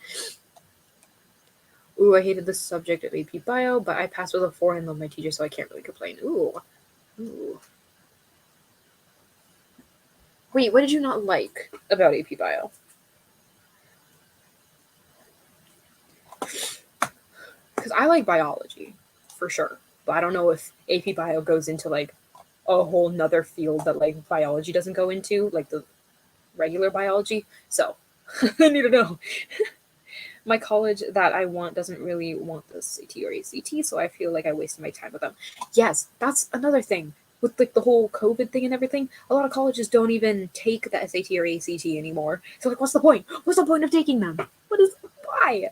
Ooh, I hated the subject of AP Bio, but I passed with a 4 and love my teacher, so I can't really complain. Ooh. Wait, what did you not like about AP Bio? Because I like biology, for sure. But I don't know if AP Bio goes into, like, a whole nother field that, like, biology doesn't go into, like the regular biology. So, I need to know. My college that I want doesn't really want the CT or ACT, so I feel like I wasted my time with them. Yes, that's another thing. With like the whole COVID thing and everything, a lot of colleges don't even take the SAT or ACT anymore. So like, what's the point? What's the point of taking them? Why?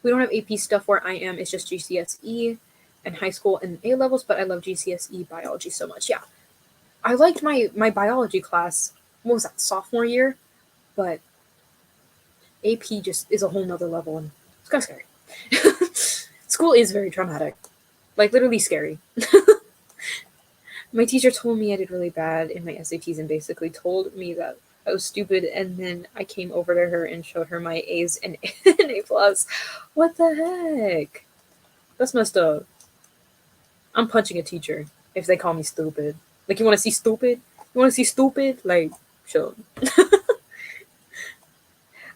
We don't have AP stuff where I am. It's just GCSE and high school and A levels, but I love GCSE biology so much. Yeah, I liked my biology class. What was that, sophomore year? But AP just is a whole nother level, and it's kind of scary. School is very traumatic, like literally scary. My teacher told me I did really bad in my SATs and basically told me that I was stupid, and then I came over to her and showed her my A's and an A plus. What the heck? That's messed up. I'm punching a teacher if they call me stupid. Like, you want to see stupid? You want to see stupid? Like, show.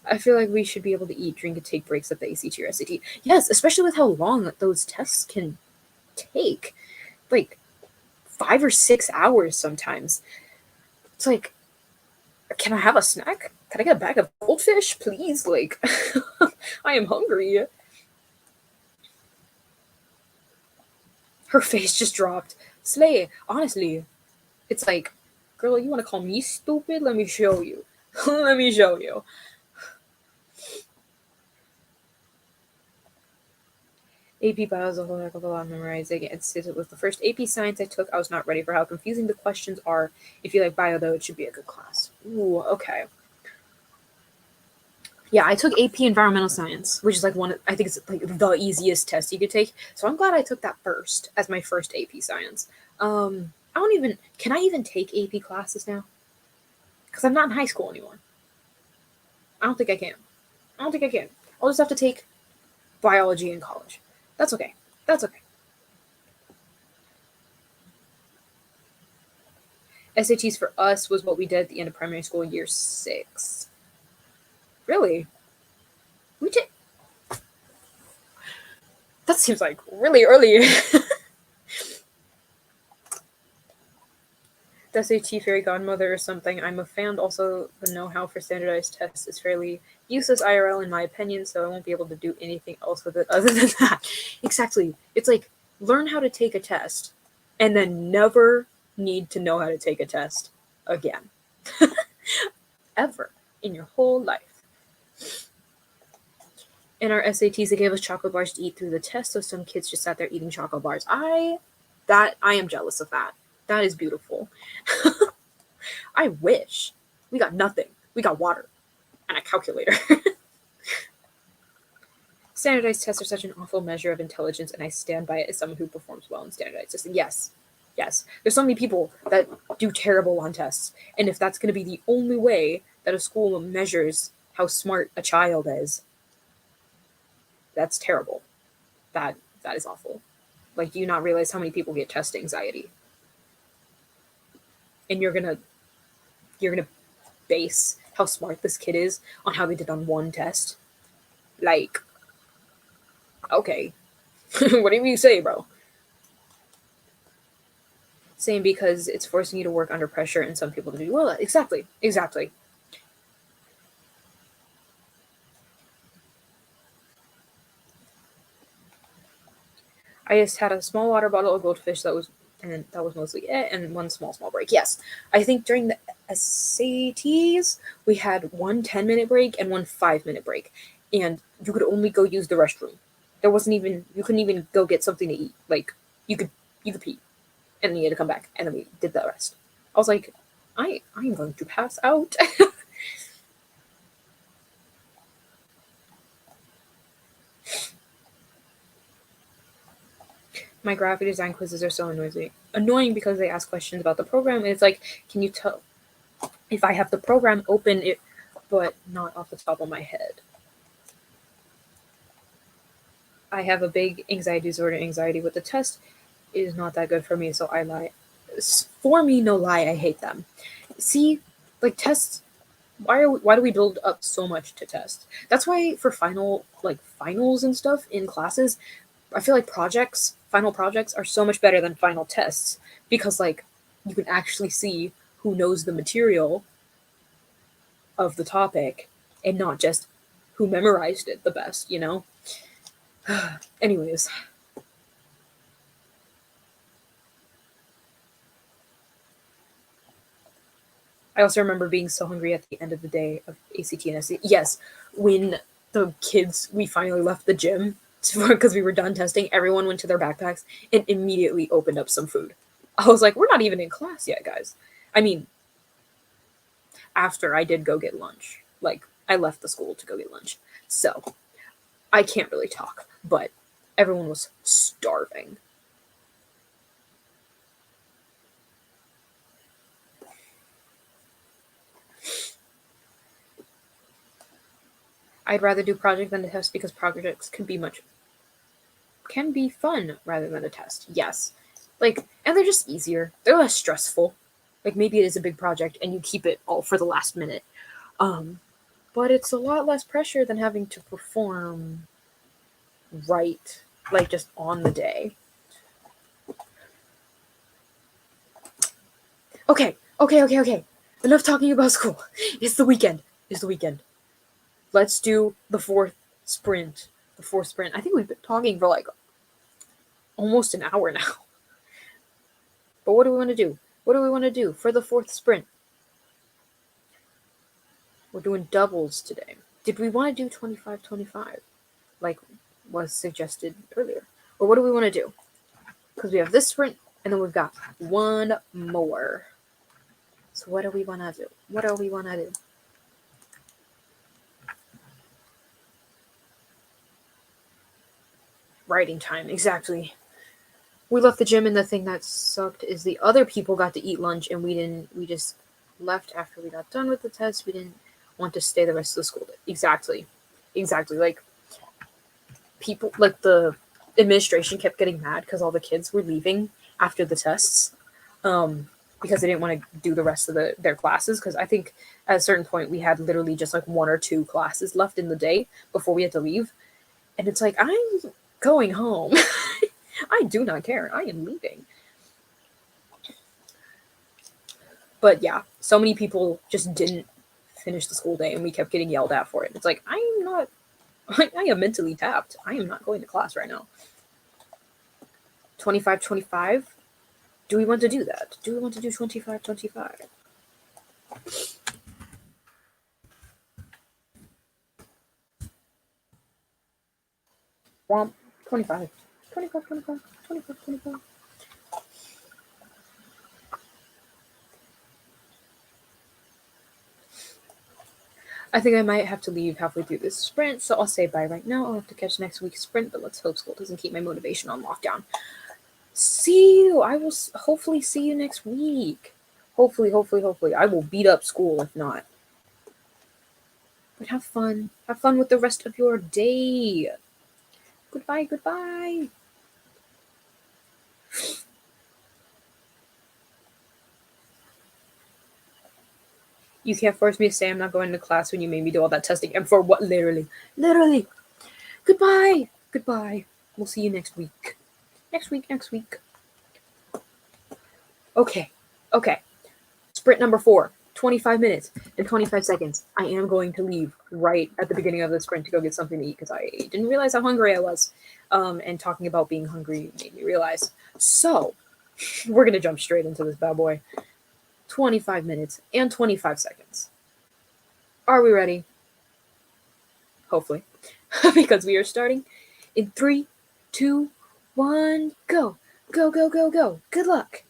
I feel like we should be able to eat, drink, and take breaks at the ACT or SAT. Yes, especially with how long those tests can take. Like 5 or 6 hours sometimes. It's like, can I have a snack? Can I get a bag of goldfish, please? Like, I am hungry. Her face just dropped. Slay, honestly, it's like, girl, you want to call me stupid? Let me show you. Let me show you. AP Bio is a whole heck of a lot of memorizing. It was the first AP Science I took. I was not ready for how confusing the questions are. If you like Bio, though, it should be a good class. Ooh, okay. Yeah, I took AP Environmental Science, which is like I think it's like the easiest test you could take. So I'm glad I took that first as my first AP Science. Can I even take AP classes now? Because I'm not in high school anymore. I don't think I can. I'll just have to take biology in college. That's okay. SATs for us was what we did at the end of primary school, year 6. Really? We did. That seems like really early. The SAT fairy godmother or something. I'm a fan. Also, the know-how for standardized tests is fairly useless IRL in my opinion, so I won't be able to do anything else with it other than that. Exactly. It's like, learn how to take a test and then never need to know how to take a test again. Ever in your whole life. In our SATs, they gave us chocolate bars to eat through the test, so some kids just sat there eating chocolate bars. I am jealous of that. That is beautiful. I wish. We got nothing. We got water and a calculator. Standardized tests are such an awful measure of intelligence, and I stand by it as someone who performs well in standardized testing. Yes. There's so many people that do terrible on tests, and if that's going to be the only way that a school measures how smart a child is. That's terrible. That that is awful. Like, do you not realize how many people get test anxiety? And you're gonna base how smart this kid is on how they did on one test? Like, okay. What do you say, bro? Same, because it's forcing you to work under pressure and some people to do well. Exactly. Exactly. I just had a small water bottle of goldfish that was mostly it, and one small break. Yes, I think during the SATs we had one 10-minute break and one 5-minute break, and you could only go use the restroom. There wasn't even you couldn't even go get something to eat. Like, you could you could pee, and then you had to come back, and then we did the rest. I was like, I'm going to pass out. My graphic design quizzes are so annoying because they ask questions about the program, and it's like, can you tell if I have the program open it, but not off the top of my head. I have a big anxiety disorder. Anxiety with the test is not that good for me, so I lie. For me, no lie, I hate them. See, like, tests. Why do we build up so much to test? That's why for finals and stuff in classes, I feel like final projects are so much better than final tests, because, like, you can actually see who knows the material of the topic and not just who memorized it the best, you know? Anyways, I also remember being so hungry at the end of the day of ACT and SC. Yes, when we finally left the gym because we were done testing, everyone went to their backpacks and immediately opened up some food. I was like, we're not even in class yet, guys. I mean, after I did go get lunch, like, I left the school to go get lunch. So I can't really talk, but everyone was starving. I'd rather do project than a test because projects can be fun rather than a test. Yes. Like, and they're just easier. They're less stressful. Like, maybe it is a big project and you keep it all for the last minute. Um, but it's a lot less pressure than having to perform right, like, just on the day. Okay. Enough talking about school. It's the weekend. It's the weekend. Let's do the sprint. The fourth sprint. I think we've been talking for like almost an hour now. But what do we want to do? What do we want to do for the fourth sprint? We're doing doubles today. Did we want to do 25-25, like was suggested earlier? Or what do we want to do? Because we have this sprint, and then we've got one more. So what do we want to do? What do we want to do? Writing time, exactly. We left the gym, and the thing that sucked is the other people got to eat lunch, and we didn't. We just left after we got done with the test. We didn't want to stay the rest of the school day. Exactly. Like, people, like, the administration kept getting mad because all the kids were leaving after the tests, because they didn't want to do the rest of their classes. Because I think at a certain point we had literally just like one or two classes left in the day before we had to leave, and it's like, I'm going home. I do not care. I am leaving. But yeah, so many people just didn't finish the school day, and we kept getting yelled at for it. It's like, I'm not. I am mentally tapped. I am not going to class right now. 25-25. Do we want to do that? Do we want to do 25-25? Womp. 25. 25, 25, 25, 25. I think I might have to leave halfway through this sprint, so I'll say bye right now. I'll have to catch next week's sprint, but let's hope school doesn't keep my motivation on lockdown. See you! I will hopefully see you next week. Hopefully. I will beat up school if not. But have fun. Have fun with the rest of your day. Goodbye, goodbye. You can't force me to say I'm not going to class when you made me do all that testing. And for what? Literally. Literally. Goodbye. Goodbye. We'll see you next week. Next week, next week. Okay. Okay. Sprint number 4. 25 minutes and 25 seconds. I am going to leave right at the beginning of the sprint to go get something to eat because I didn't realize how hungry I was. And talking about being hungry made me realize. So, we're going to jump straight into this bad boy. 25 minutes and 25 seconds. Are we ready? Hopefully. Because we are starting in 3, 2, 1, go. Go, go, go, go. Good luck.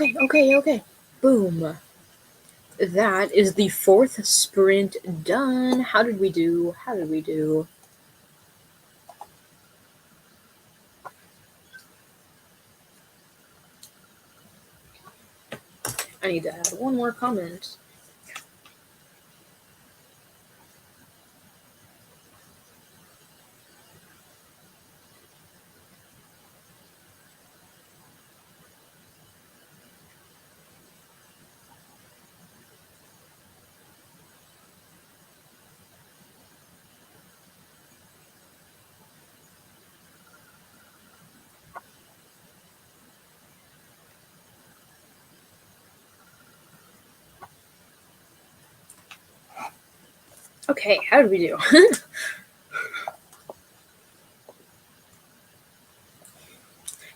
Okay. Boom. That is the 4th sprint done. How did we do? I need to add one more comment. Okay, how did we do?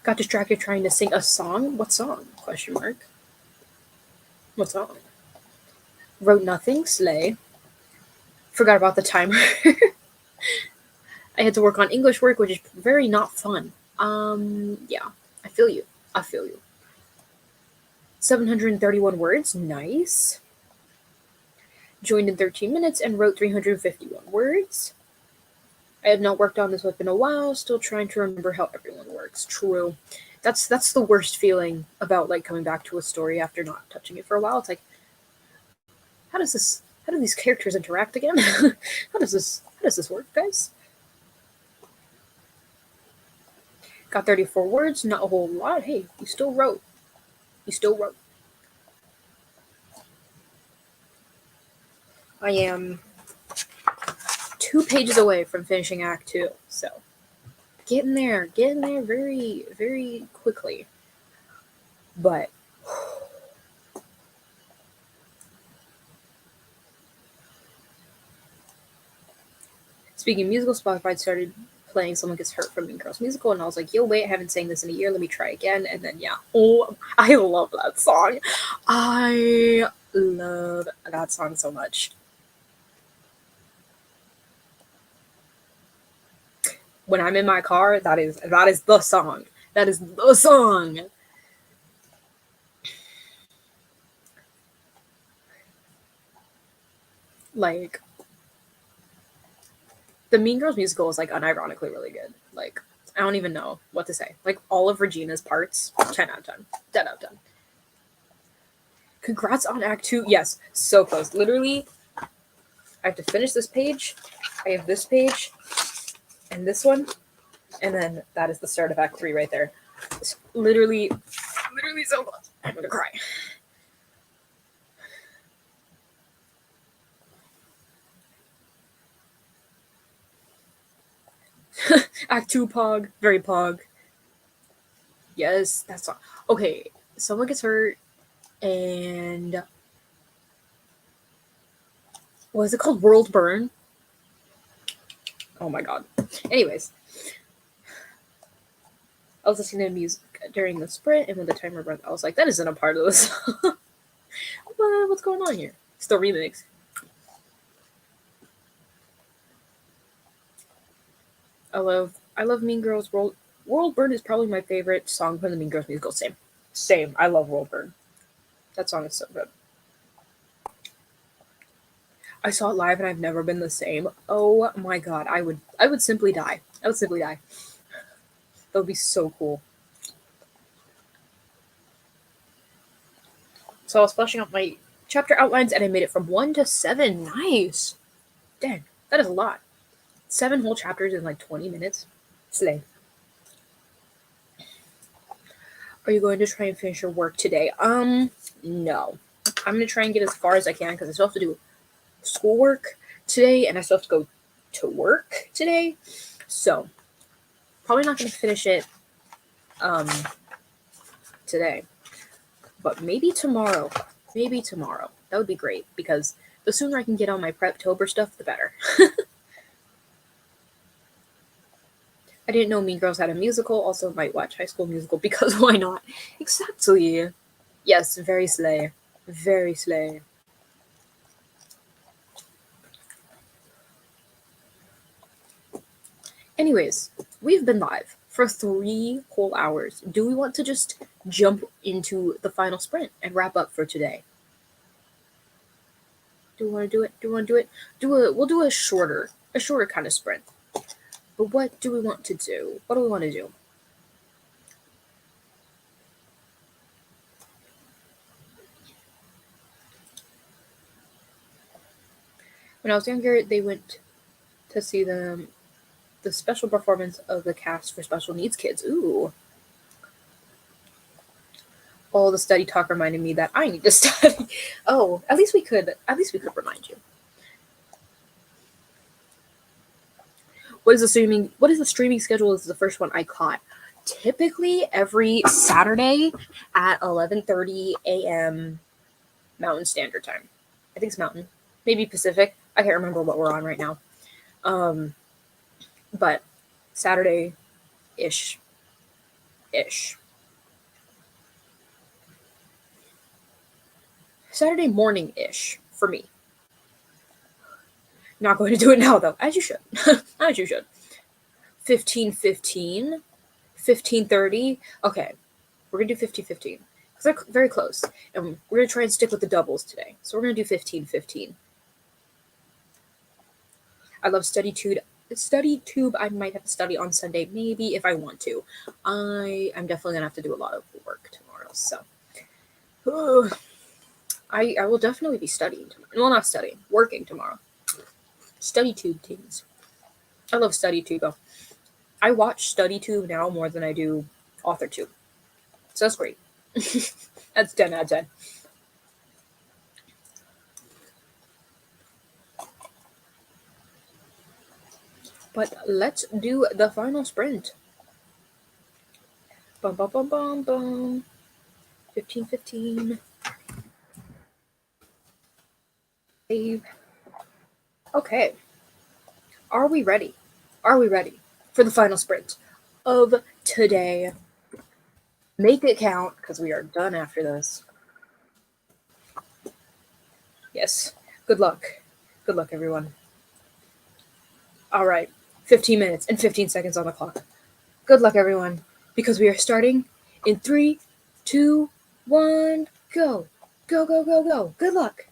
Got distracted trying to sing a song? What song? Question mark. What song? Wrote nothing, slay. Forgot about the timer. I had to work on English work, which is very not fun. Yeah, I feel you. 731 words, nice. Joined in 13 minutes and wrote 351 words. I had not worked on this web in a while, still trying to remember how everyone works. True. That's the worst feeling about like coming back to a story after not touching it for a while. It's like, how do these characters interact again? how does this work, guys? Got 34 words, not a whole lot. Hey, you still wrote. I am 2 pages away from finishing Act 2, so getting there very, very quickly. But speaking of musical, Spotify started playing Someone Gets Hurt from Mean Girls Musical, and I was like, yo, wait, I haven't sang this in a year, let me try again. And then, yeah. Oh, I love that song. I love that song so much. When I'm in my car, that is the song. That is the song. Like, the Mean Girls musical is like unironically really good. Like, I don't even know what to say. Like, all of Regina's parts, 10 out of 10. 10 out of 10. Congrats on Act 2. Yes, so close. Literally, I have to finish this page. I have this page and this one. And then that is the start of Act 3 right there. It's literally so close. I'm gonna cry. Act 2 Pog. Very Pog. Yes, that's all. Okay, someone gets hurt and what is it called? World Burn? Oh my god. Anyways, I was listening to music during the sprint, and when the timer ran, I was like, that isn't a part of this. What's going on here? It's the remix. I love Mean Girls. World Burn is probably my favorite song from the Mean Girls musical. Same. I love World Burn. That song is so good. I saw it live and I've never been the same. Oh my god, I would simply die. That would be so cool. So I was fleshing out my chapter outlines and I made it from 1 to 7. Nice. Dang, that is a lot. 7 whole chapters in like 20 minutes. Slay. Are you going to try and finish your work today? No. I'm gonna try and get as far as I can because I still have to do schoolwork today and I still have to go to work today. So probably not gonna finish it today. But maybe tomorrow. That would be great because the sooner I can get on my preptober stuff, the better. I didn't know Mean Girls had a musical. Also, might watch High School Musical because why not? Exactly. Yes, very slay. Very slay. Anyways, we've been live for 3 whole hours. Do we want to just jump into the final sprint and wrap up for today? Do we want to do it? Do we want to do it? We'll do a shorter kind of sprint. But what do we want to do? What do we want to do? When I was younger, they went to see the special performance of the cast for special needs kids. Ooh. All the study talk reminded me that I need to study. Oh, at least we could remind you. What is the streaming schedule? This is the first one I caught. Typically every Saturday at 11:30 a.m. Mountain Standard Time. I think it's Mountain. Maybe Pacific. I can't remember what we're on right now. But Saturday ish. Saturday morning ish for me. Not going to do it now though, as you should. As you should. 15:15, 15:30. Okay, we're gonna do 15:15 because they're very close, and we're gonna try and stick with the doubles today. So we're gonna do 15:15. I love StudyTube. I might have to study on Sunday, maybe if I want to. I'm definitely gonna have to do a lot of work tomorrow, so I will definitely be studying tomorrow. Well, not studying, working tomorrow. StudyTube teams. I love StudyTube though. I watch StudyTube now more than I do AuthorTube, so that's great. That's 10 out of 10. But let's do the final sprint. Bum bum bum bum bum. 15:15. Save. Okay. Are we ready? Are we ready for the final sprint of today? Make it count, because we are done after this. Yes. Good luck. Good luck, everyone. All right. 15 minutes and 15 seconds on the clock. Good luck, everyone, because we are starting in 3, 2, 1, go. Go, go, go, go. Good luck.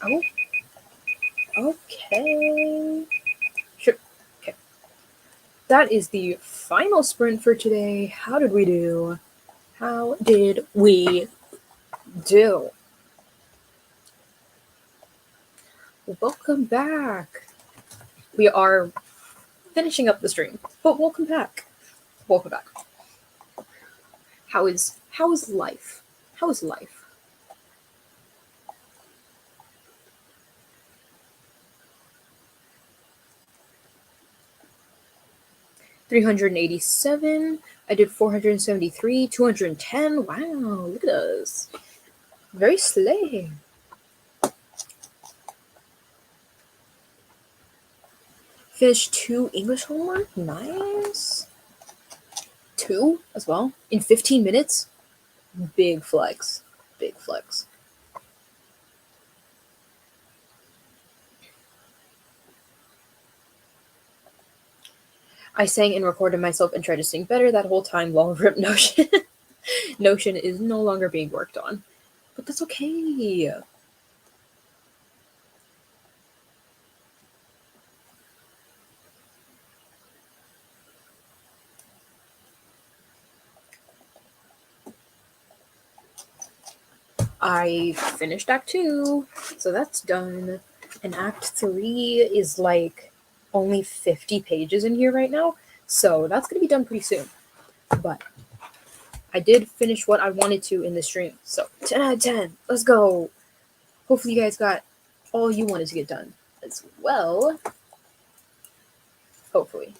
Oh, okay. Sure. Okay. That is the final sprint for today. How did we do? How did we do? Welcome back. We are finishing up the stream, but welcome back. Welcome back. How is life? How is life? $387. I did 473, 210. Wow, look at us. Very slay. Finished 2 English homework. Nice. 2 as well in 15 minutes. Big flex. Big flex. I sang and recorded myself and tried to sing better that whole time while rip Notion. Notion is no longer being worked on. But that's okay. I finished Act 2, so that's done. And Act 3 is like only 50 pages in here right now, so that's going to be done pretty soon. But I did finish what I wanted to in the stream, so 10 out of 10. Let's go. Hopefully you guys got all you wanted to get done as well. Hopefully.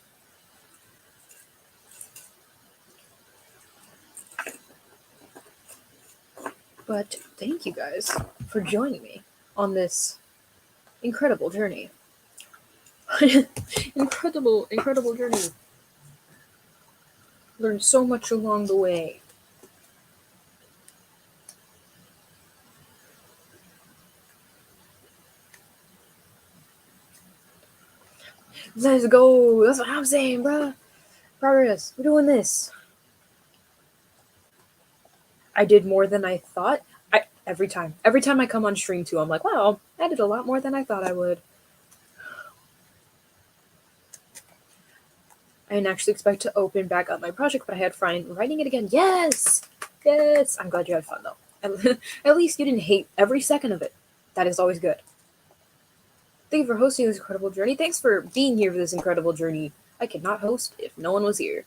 But thank you guys for joining me on this incredible journey. incredible journey. Learned so much along the way. Let's go. That's what I'm saying, bruh. Progress. We're doing this. I did more than I thought. Every time I come on stream too, I'm like, wow, I did a lot more than I thought I would. I didn't actually expect to open back up my project, but I had fun writing it again. Yes! Yes! I'm glad you had fun, though. At least you didn't hate every second of it. That is always good. Thank you for hosting this incredible journey. Thanks for being here for this incredible journey. I could not host if no one was here.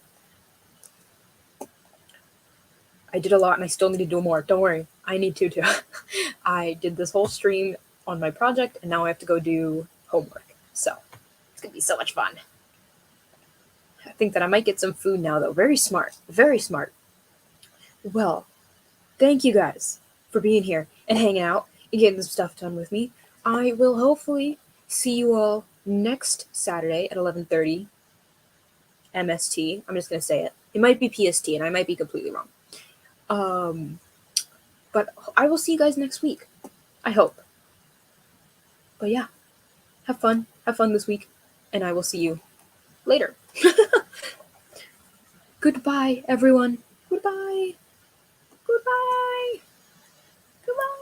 I did a lot and I still need to do more. Don't worry. I need to too. I did this whole stream on my project and now I have to go do homework. So it's going to be so much fun. I think that I might get some food now, though. Very smart. Very smart. Well, thank you guys for being here and hanging out and getting this stuff done with me. I will hopefully see you all next Saturday at 11:30 MST. I'm just going to say it. It might be PST, and I might be completely wrong. But I will see you guys next week. I hope. But yeah, have fun. Have fun this week, and I will see you later. Goodbye, everyone. Goodbye. Goodbye. Goodbye.